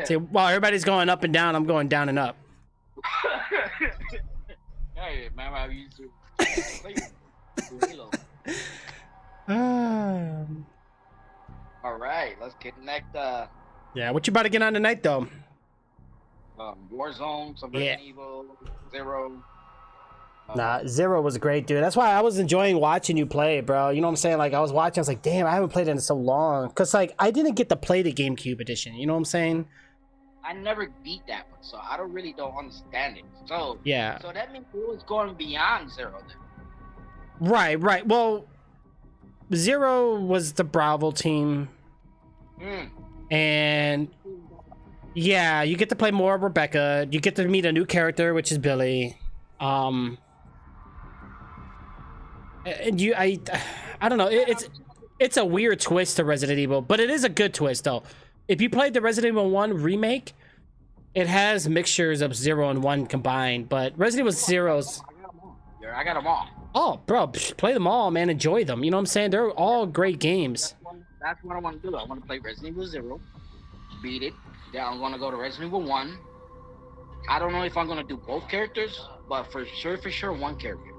See, while everybody's going up and down, I'm going down and up. Hey, man, I used to. All right, let's connect. Yeah, what you about to get on tonight, though? Warzone, some Resident Evil, Zero. Nah, Zero was great, dude. That's why I was enjoying watching you play, bro. You know what I'm saying? Like, I was watching, I was like, damn, I haven't played it in so long. Because, like, I didn't get to play the GameCube edition. You know what I'm saying? I never beat that one, so I don't understand it. So yeah. So that means it was going beyond Zero then. Right. Well, Zero was the Bravo team. And yeah, you get to play more of Rebecca. You get to meet a new character, which is Billy. And I don't know. It's a weird twist to Resident Evil, but it is a good twist though. If you played the Resident Evil 1 remake, it has mixtures of 0 and 1 combined, but Resident Evil Zero's... I got them all. Oh, bro, play them all, man. Enjoy them. You know what I'm saying? They're all great games. That's what I want to do. I want to play Resident Evil 0, beat it. Then I'm going to go to Resident Evil 1. I don't know if I'm going to do both characters, but for sure, one character.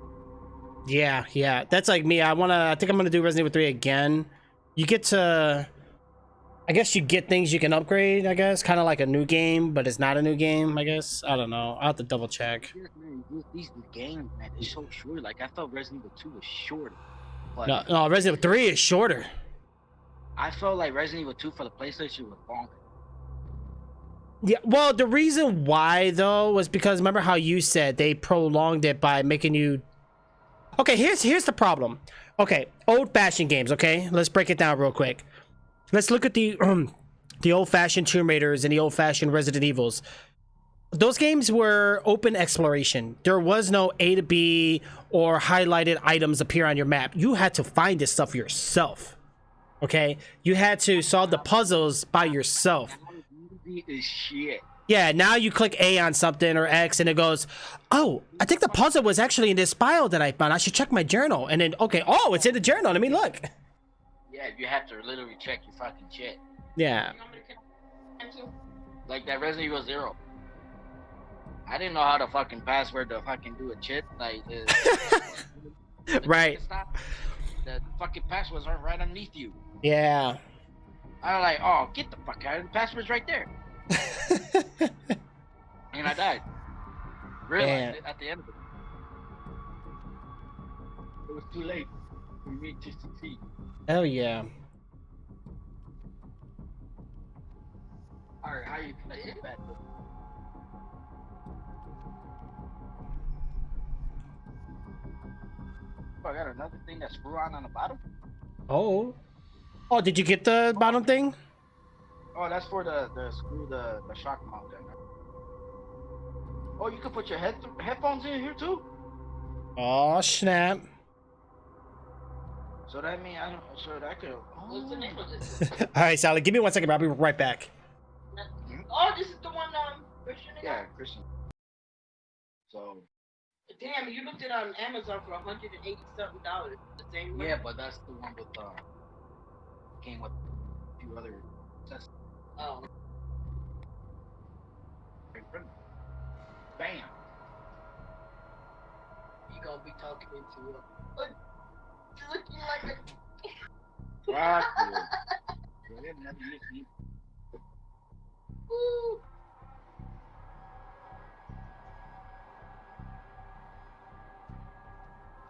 Yeah. That's like me. I think I'm going to do Resident Evil 3 again. You get to... I guess you get things you can upgrade, I guess. Kind of like a new game, but it's not a new game, I guess. I don't know. I'll have to double check. Yeah, man, these games, man, they're so short. Like, I thought Resident Evil 2 was shorter. But No, Resident Evil 3 is shorter. I felt like Resident Evil 2 for the PlayStation was longer. Yeah, well, the reason why, though, was because remember how you said they prolonged it by making you... Okay, here's the problem. Okay, old-fashioned games, okay? Let's break it down real quick. Let's look at the old-fashioned Tomb Raiders and the old-fashioned Resident Evils. Those games were open exploration. There was no A to B or highlighted items appear on your map. You had to find this stuff yourself. Okay? You had to solve the puzzles by yourself. Shit. Yeah, now you click A on something or X and it goes, oh, I think the puzzle was actually in this file that I found. I should check my journal. And then, okay, oh, it's in the journal. Let me look. Yeah, you have to literally check your fucking shit. Yeah. Like that Resident Evil 0. I didn't know how to fucking password to fucking do a shit. Like, right. The fucking passwords are right underneath you. Yeah. I was like, oh, get the fuck out. The password's right there. And I died. Really? At the end of it. It was too late for me to succeed. Hell yeah. Alright, how you play it back? Oh, I got another thing that screw on the bottom? Oh, did you get the bottom thing? Oh, that's for the screw the shock mount there. Oh, you can put your headphones in here too. Oh snap! So that means I don't. So that could. What's the name of this? All right, Sally, give me 1 second, bro. I'll be right back. Oh, this is the one Christian. Yeah, Christian. So. Damn, you looked it on Amazon for $180 something. The same one? Yeah, but that's the one with came with a few other accessories. Oh. Bam. You gonna be talking into it. Looking like a. Right. Woo.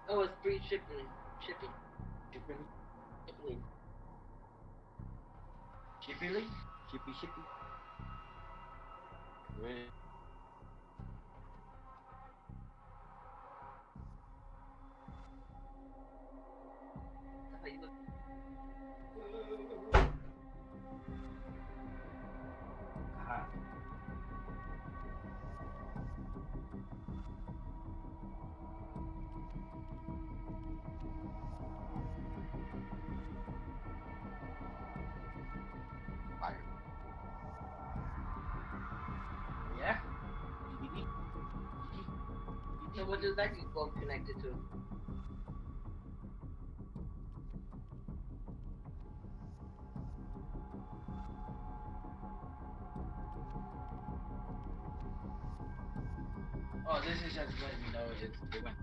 Oh, it's free shipping. Shipping. Shippy. Right. How you look? Fire. Yeah. So what does that go connected to? Oh, this is just letting me know it went.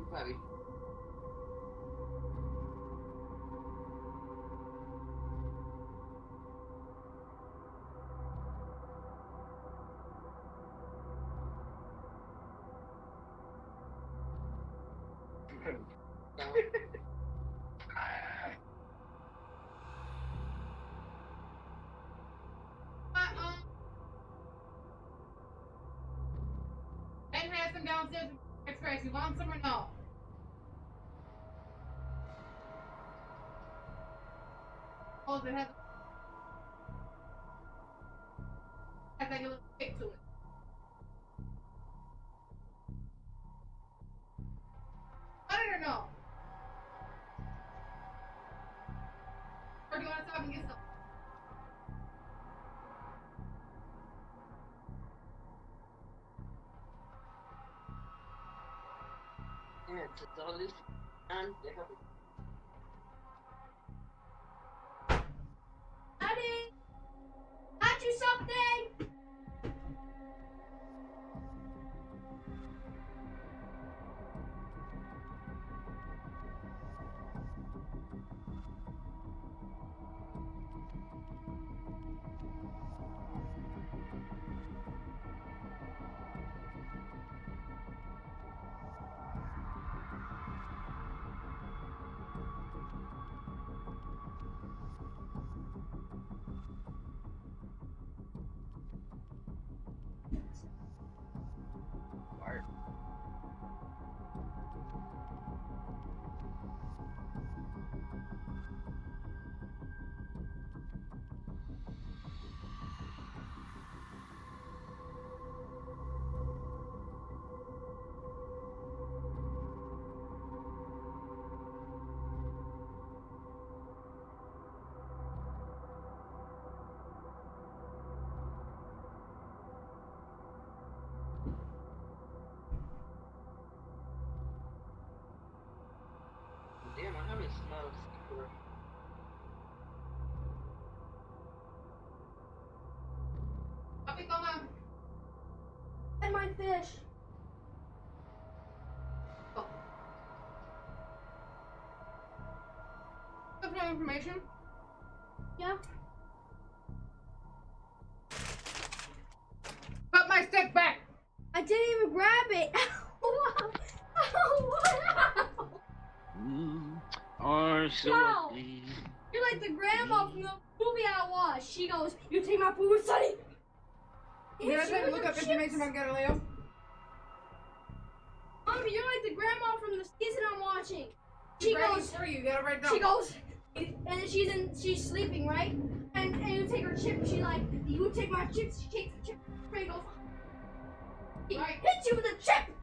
Probably. No. Ben has some downstairs express. You want some or no? Oh, it has like a little kick to it. Want it or no? Or do you want to stop and get some? Yeah, it's all this and they have Daddy! Got you something? Fire. damn, I haven't smelled secret. Papi, toma. And my fish. Oh. That's my information. Yeah. Put my stick back. I didn't even grab it. Wow. Oh, wow. Are so Wow. clean. You're like the grandma from the movie I watched. She goes, "You take my food, Sonny." You guys have to look up information about Galileo? Mommy, you're like the grandma from the season I'm watching. She Granny goes, for you gotta write it down. she goes, And then she's sleeping, right? And you take her chip, she like, you take my chips, she takes the chip, and goes, he hits you with a chip!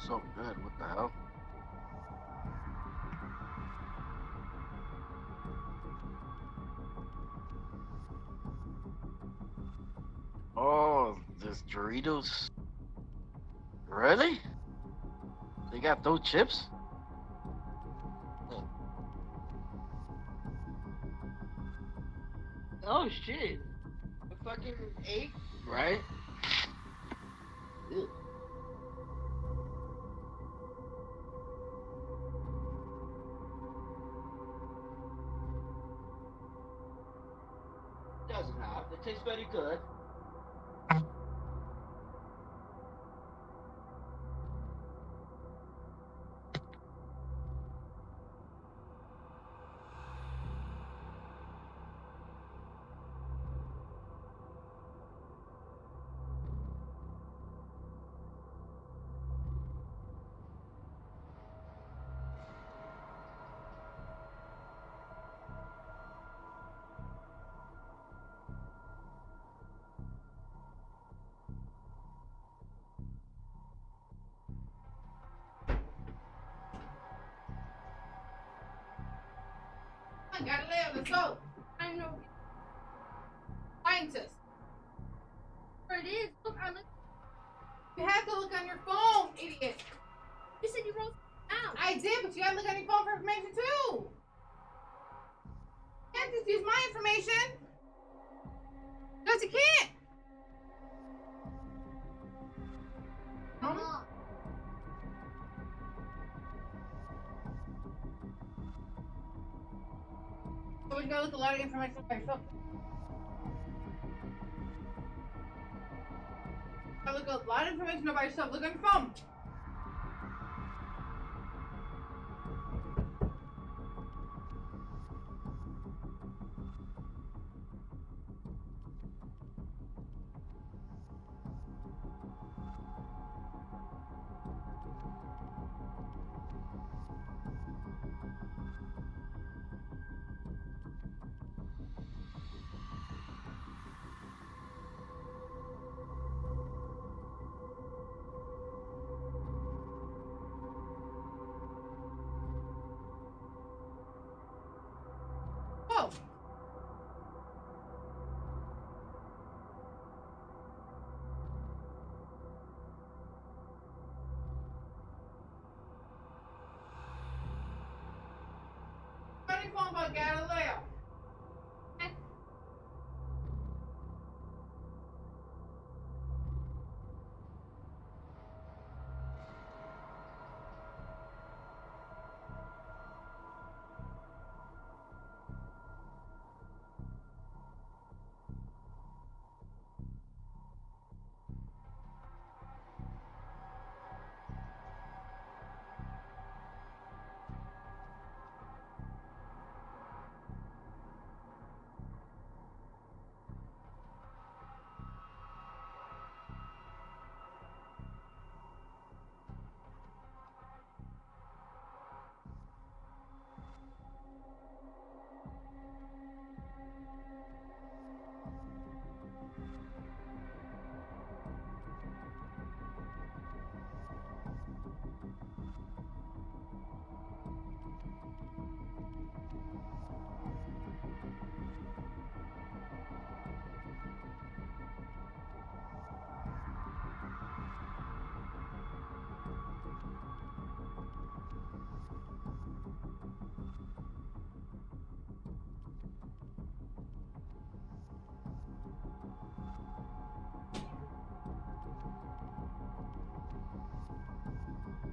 So good. What the hell? Oh, this Doritos. Really? They got those chips? Oh shit. A fucking egg? Right? Ew. Doesn't have. It tastes very good. I gotta live. Let's go. I know Scientist. where it is. Look, I look. You have to look on your phone, idiot. You said you wrote out. I did, but you gotta look on your phone for information too. You can't just use my information. Because you can't. Mom. So we gotta look a lot of information by yourself. Gotta look a lot of information about yourself. Look on your phone. funny phone about Galileo.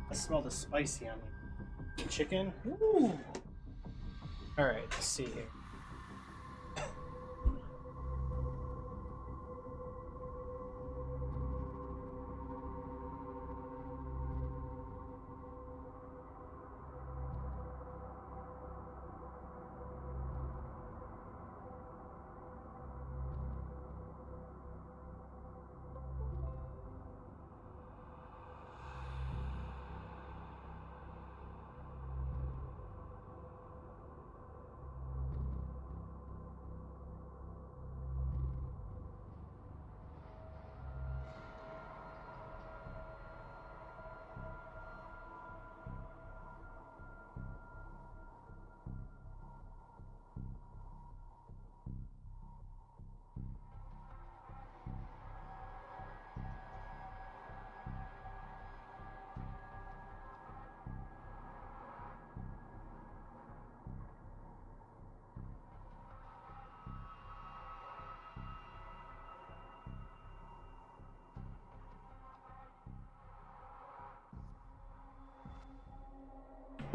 I smell the spicy on the chicken. Ooh. All right, let's see here.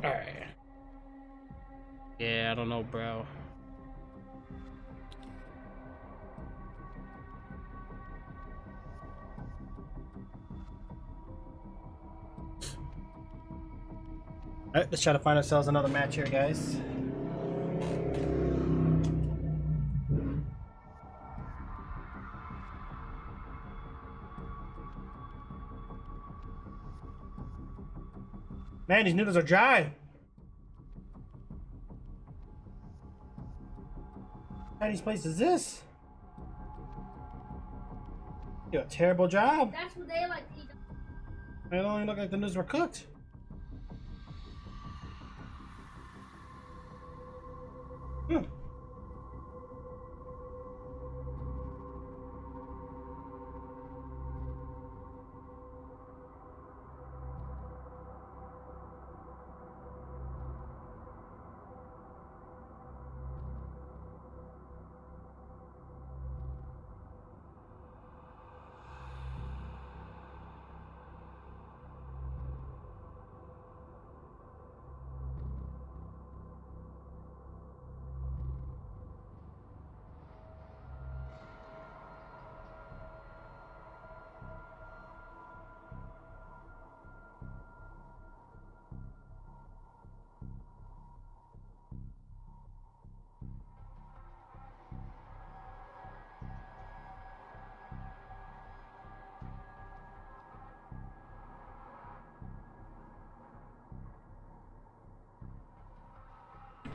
All right. Yeah, I don't know, bro. All right, let's try to find ourselves another match here, guys. Man, these noodles are dry. What Chinese place is this? You do a terrible job. That's what they like to eat. They don't even look like the noodles were cooked. Hmm.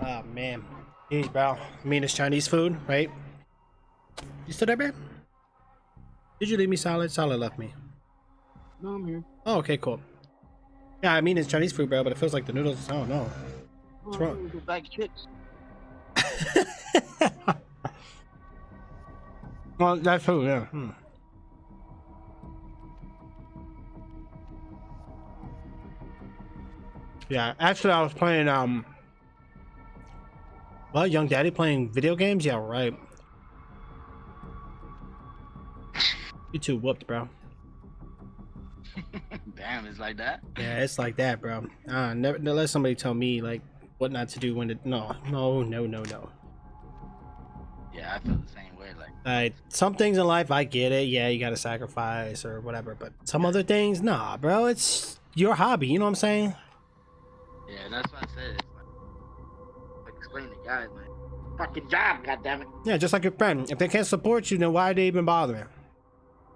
Oh man. Jeez, bro. Meanest Chinese food, right? You still there, man? Did you leave me solid? Solid left me. No, I'm here. Oh, okay, cool. Yeah, I mean it's Chinese food, bro, but it feels like the noodles. I don't know. What's wrong? The bag of chips. Well, that's food, yeah. Hmm. Yeah, actually, I was playing Well, young daddy playing video games? Yeah, right. You too whooped, bro. Damn, it's like that. Yeah, it's like that, bro. Never let somebody tell me like what not to do when to. No. Yeah, I feel the same way. Like Some things in life, I get it. Yeah, you gotta sacrifice or whatever. But some other things, nah, bro. It's your hobby. You know what I'm saying? yeah, that's what I said. It's like explain to guys, like fucking job, goddammit. Yeah, just like your friend. If they can't support you, then why are they even bothering?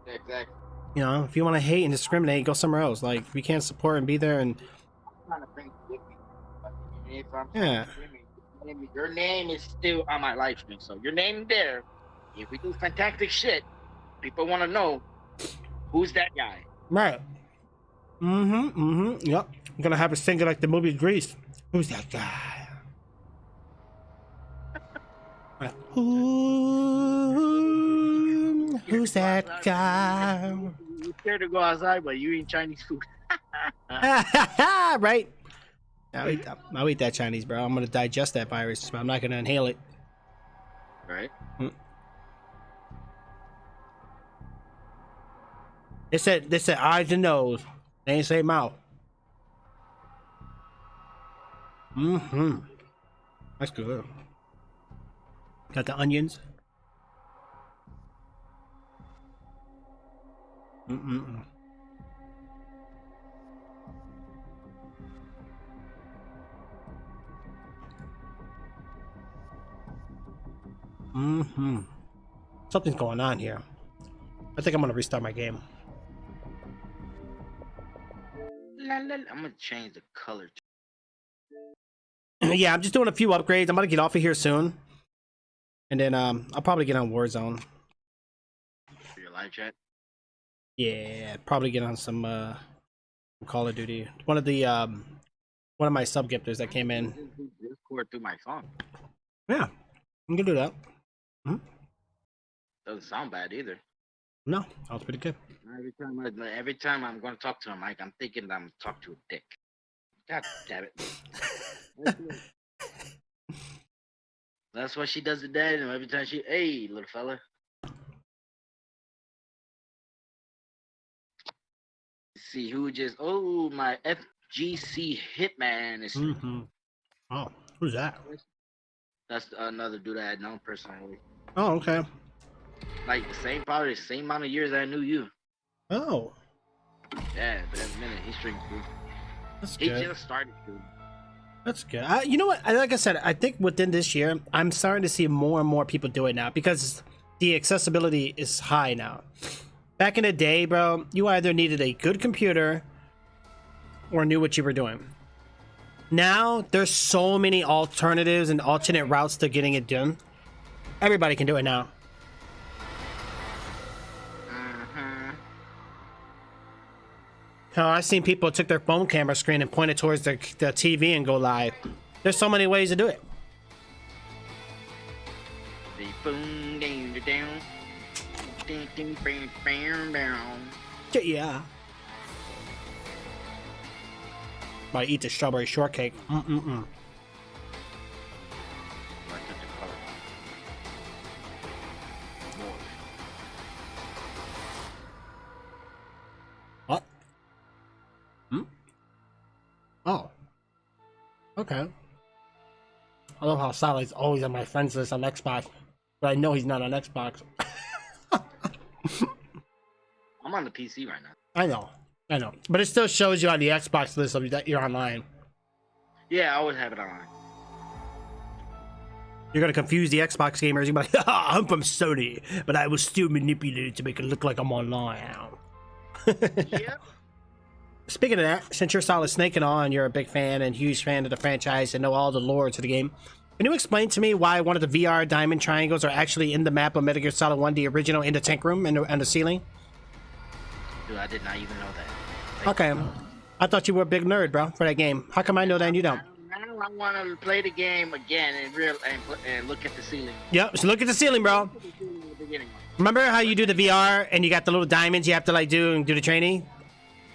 Exactly. You know, if you want to hate and discriminate, go somewhere else. Like, if you can't support and be there, and I'm trying to bring you with me. But if I'm yeah, your name is still on my live stream, so your name there. If we do fantastic shit, people want to know who's that guy. right. Yep. I'm gonna have a singer like the movie Grease. Who's that guy? Who's that guy? You're scared to go outside, but you eat Chinese food. Right. I'll eat that Chinese, bro. I'm gonna digest that virus, but I'm not gonna inhale it. Right. They said eyes and nose. They ain't say mouth. That's good. Got the onions. Something's going on here. I think I'm gonna restart my game. I'm gonna change the color. Yeah, I'm just doing a few upgrades. I'm gonna get off of here soon, and then I'll probably get on Warzone. For your live chat. Yeah, probably get on some Call of Duty. One of my sub gifters that came in. Discord through my phone. Yeah, I'm gonna do that. Doesn't sound bad either. No, that was pretty good. Every time I'm gonna talk to him, Mike, I'm thinking I'm talking to a dick. God damn it. That's what she does to dad, and every time hey, little fella. See who just my FGC hitman is. Oh, who's that? That's another dude I had known personally. Oh, okay. Like probably the same amount of years I knew you. Oh. Yeah, but in a minute he streamed too. That's good. He just started to. That's good. You know what? Like I said, I think within this year, I'm starting to see more and more people do it now because the accessibility is high now. Back in the day, bro, you either needed a good computer or knew what you were doing. Now, there's so many alternatives and alternate routes to getting it done. Everybody can do it now. Hell, I've seen people took their phone camera screen and point it towards the TV and go live. There's so many ways to do it. Yeah. Might eat the strawberry shortcake. What? Oh. Okay. I love how Sally's always on my friends list on Xbox, but I know he's not on Xbox. I'm on the PC right now. I know. But it still shows you on the Xbox list of that you're online. Yeah, I always have it online. You're gonna confuse the Xbox gamers. You're like, I'm from Sony, but I was still manipulated to make it look like I'm online. Yeah. Speaking of that, since you're Solid Snake and all, and you're a big fan and huge fan of the franchise and know all the lore to the game, can you explain to me why one of the VR diamond triangles are actually in the map of Metal Gear Solid 1, the original, in the tank room and the ceiling? Dude, I did not even know that. Okay. I thought you were a big nerd, bro, for that game. How come I know that and you don't? Now I want to play the game again and look at the ceiling. Yep, so look at the ceiling, bro. Remember how you do the VR and you got the little diamonds you have to like do the training?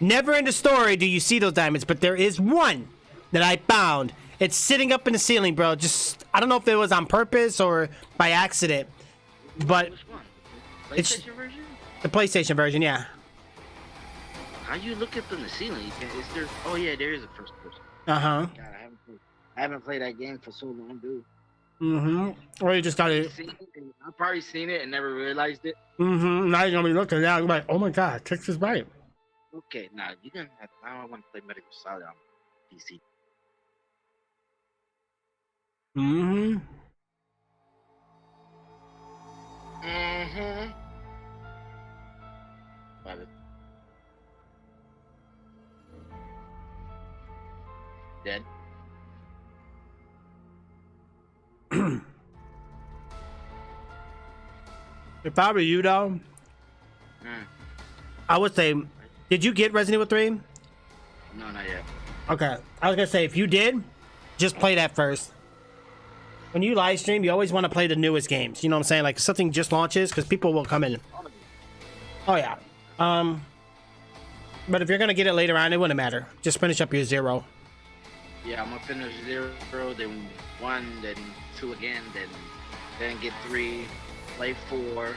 Never in the story do you see those diamonds, but there is one that I found It's sitting up in the ceiling, bro. Just I don't know if it was on purpose or by accident, but Which one? It's- PlayStation version? the PlayStation version, yeah. How you look up in the ceiling? Is there? Oh yeah, there is a first person. Uh-huh. God, I haven't played that game for so long, dude. Mm-hmm. Or you just gotta I've probably seen it and never realized it. mm-hmm. Now you're gonna be looking down, you're like, oh my god, Trix is right. Okay, now you can have. Now I want to play Medical Solid on PC. Mm-hmm. Mm-hmm. Love it. Dead. If I were you though, I would say, did you get Resident Evil 3? No, not yet. Okay. I was gonna say if you did, just play that first. When you live stream, you always want to play the newest games. You know what I'm saying? Like something just launches because people will come in. Oh yeah. But if you're gonna get it later on, it wouldn't matter. Just finish up your 0. Yeah, I'm gonna finish 0, then 1, then 2 again, then get 3, play 4,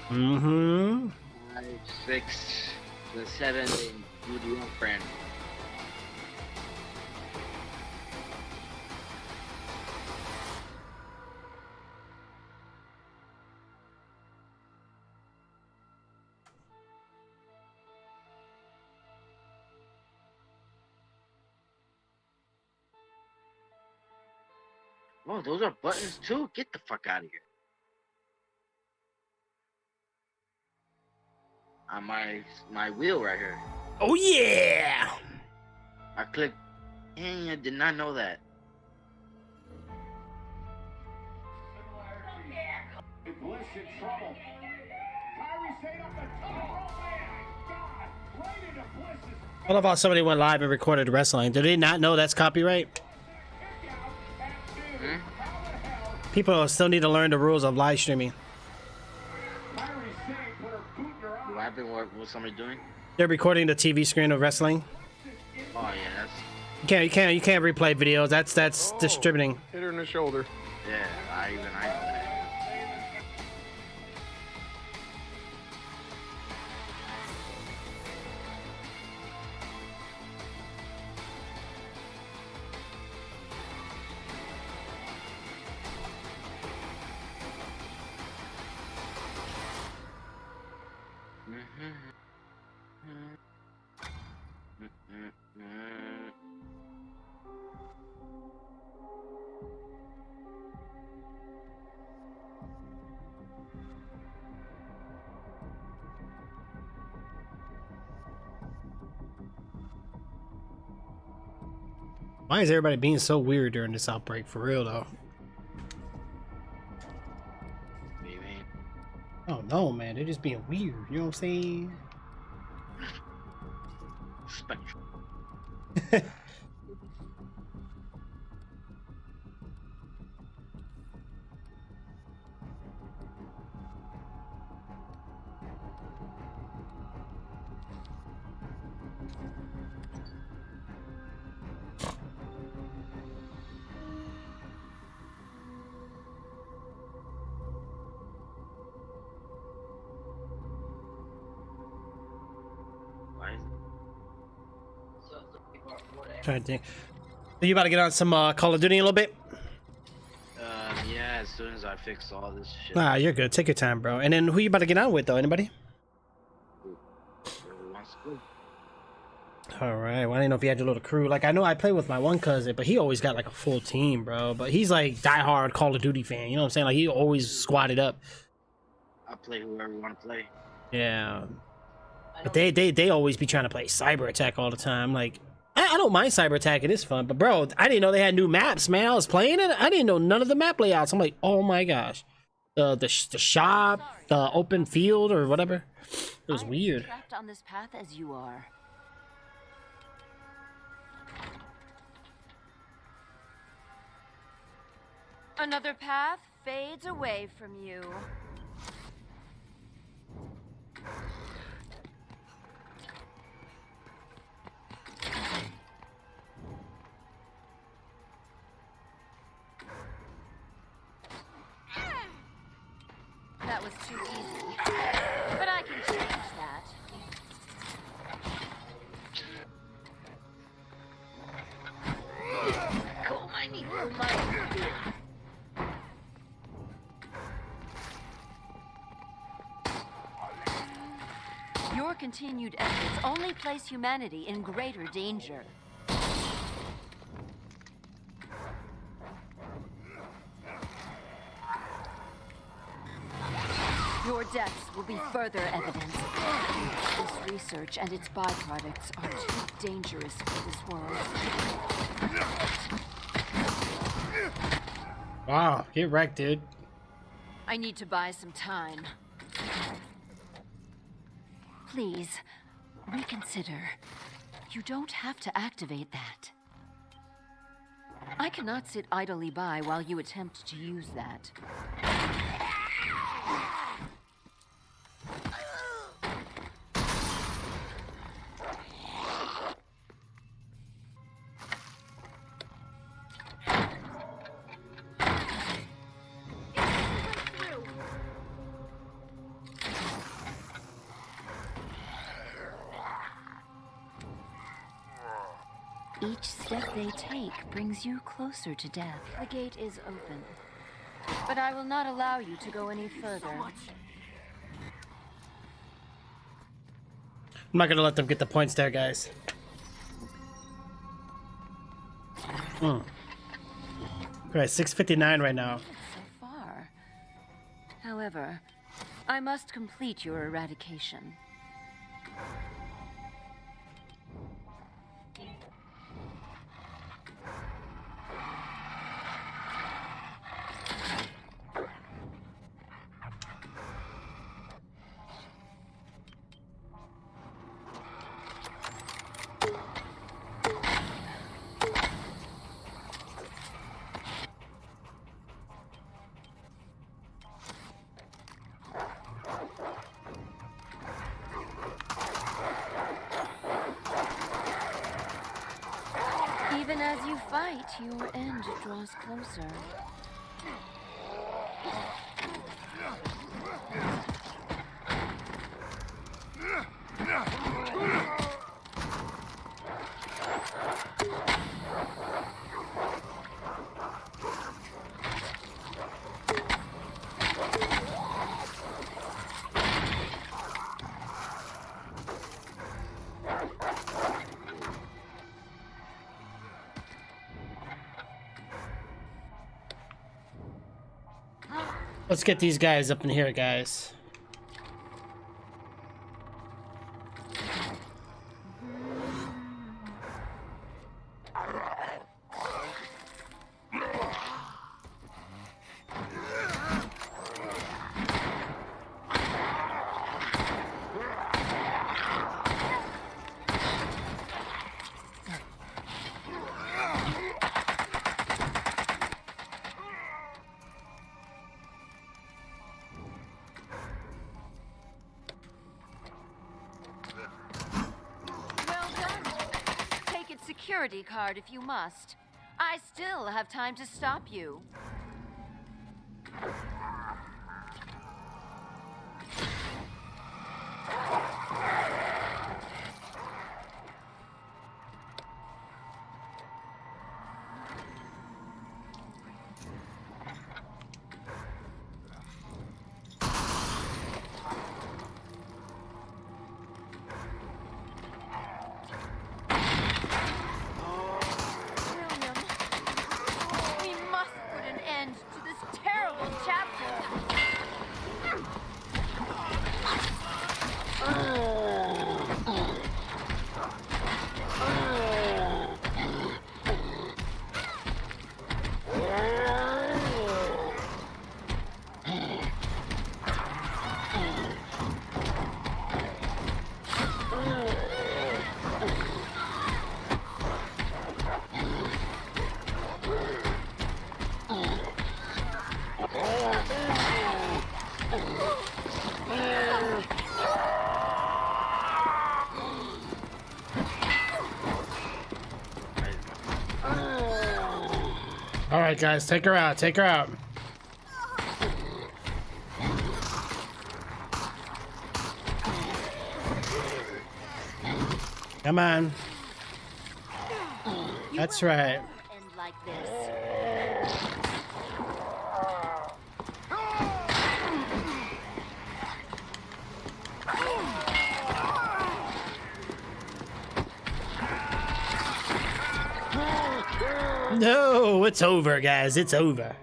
Mm-hmm. 5, 6, then 7, then do the young friend. Oh, those are buttons too? Get the fuck out of here. On my wheel right here. Oh yeah. I clicked. Dang, I did not know that. Bliss in trouble. Kyrie stayed up the top. Oh my God! Right into Bliss's I love how somebody went live and recorded wrestling. Did they not know that's copyright? People still need to learn the rules of live streaming. What happened? What somebody doing? They're recording the TV screen of wrestling. Oh yeah, that's. You can't replay videos. That's distributing. hit her in the shoulder. Yeah, I know that. Why is everybody being so weird during this outbreak? For real though. Maybe. Oh no, man, they're just being weird. You know what I'm saying? Spectrum. Trying to think. Are you about to get on some Call of Duty in a little bit? Yeah, as soon as I fix all this shit. Nah, you're good. Take your time, bro. And then who you about to get on with though? Anybody? Whoever wants to go. All right. Well, I didn't know if you had your little crew. Like I know I play with my one cousin, but he always got like a full team, bro. But he's like diehard Call of Duty fan. You know what I'm saying? Like he always squatted up. I play whoever want to play. Yeah. But they always be trying to play Cyber Attack all the time. Like I don't mind Cyber Attack. It is fun. But bro, I didn't know they had new maps, man. I was playing it. I didn't know none of the map layouts. I'm like, oh my gosh. The shop, the open field or whatever. It was weird. Trapped on this path as you are. Another path fades away from you. was too easy. But I can change that. Your continued efforts only place humanity in greater danger. Your deaths will be further evidence. This research and its byproducts are too dangerous for this world. Wow, get wrecked, dude. I need to buy some time. Please, reconsider. You don't have to activate that. I cannot sit idly by while you attempt to use that. Each step they take brings you closer to death. The gate is open, but I will not allow you to go any further. I'm not gonna let them get the points there, guys. We're at 6:59 right now. So far. However, I must complete your eradication. Even as you fight, your end draws closer. Let's get these guys up in here, guys. Security card if you must. I still have time to stop you. All right, guys, take her out. Take her out. Come on. That's right. End like this. No, it's over, guys. It's over.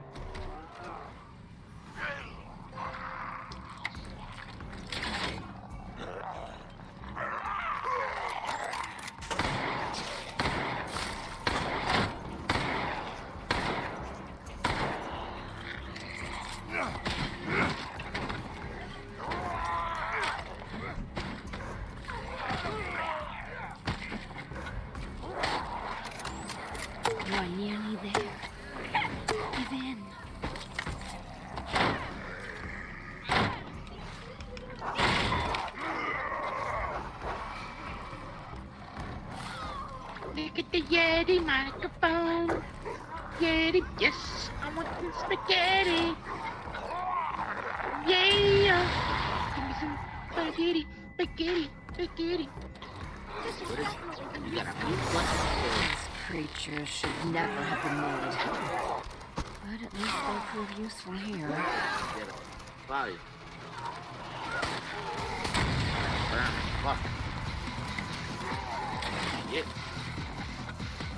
You are nearly there. Give in. Look at the Yeti microphone. Yeti, yes, I want some spaghetti. Yeah. Give me some spaghetti, spaghetti, spaghetti. What is it? You got a meat one? These creatures should never have been made. But at least they'll prove useful here. Get a body. Fuck. Yep.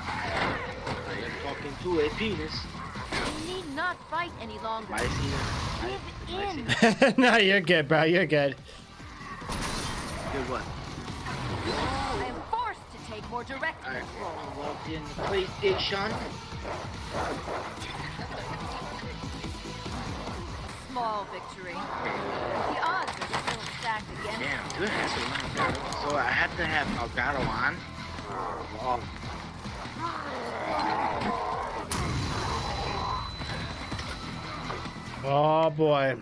I am talking to a penis. You need not fight any longer. I see Give in. No, you're good, bro. You're good. Good what? I am forced to take more direct Alright, control. walked in the PlayStation. Small victory. The odds are still stacked against me. Damn, good answer. So I have to have Elgato on. Oh. Oh boy.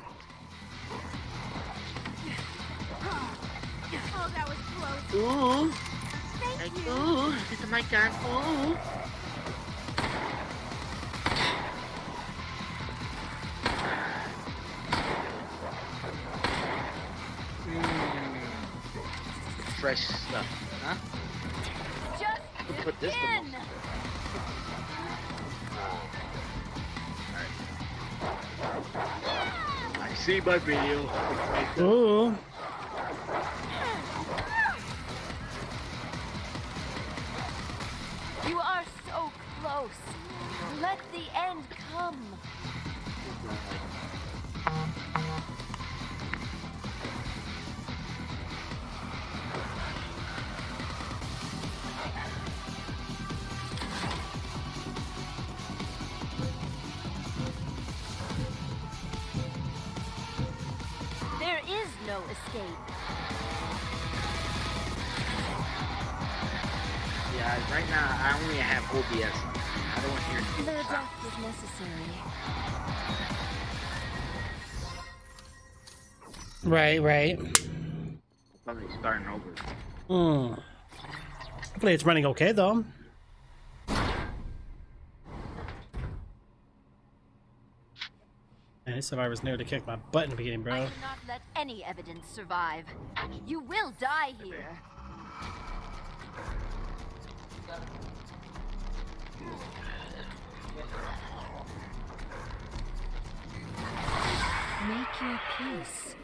Oh, that was close. Ooh. Thank you. Ooh, get the mic on. Ooh. Fresh stuff, huh? Just Who put this in. in? I see my video. Ooh. You are so close. Let the end come. There is no escape. Yeah, right now I only have OBS. I don't want to hear Their anything. death is necessary. Right. Probably starting over. Hopefully it's running okay though. Man, this survivor's near to kick my butt in the beginning, I bro. will not let any evidence survive. You will die here. Make your peace.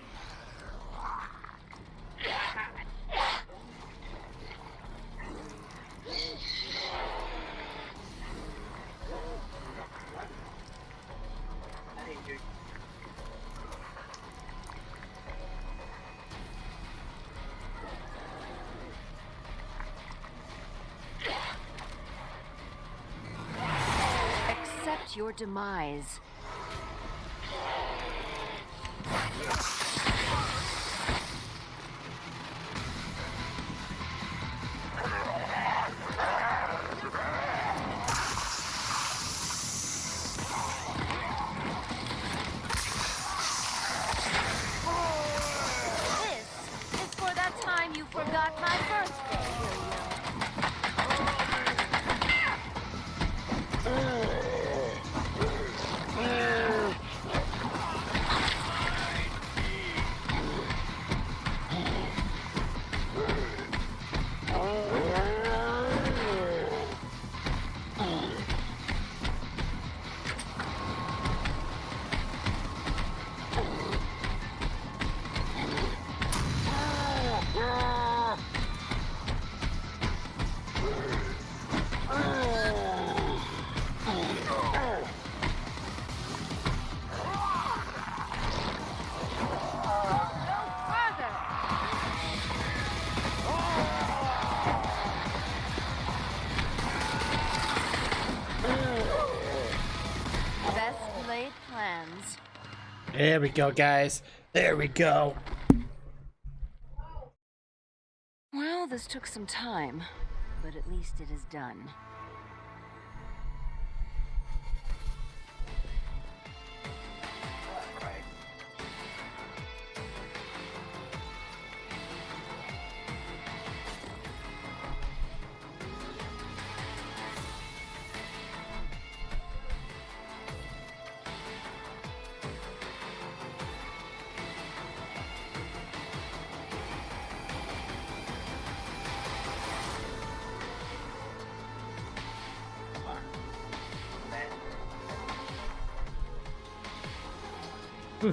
Accept your demise. This is for that time you forgot my birthday, William. There we go, guys. There we go. Well, this took some time, but at least it is done. Yeah.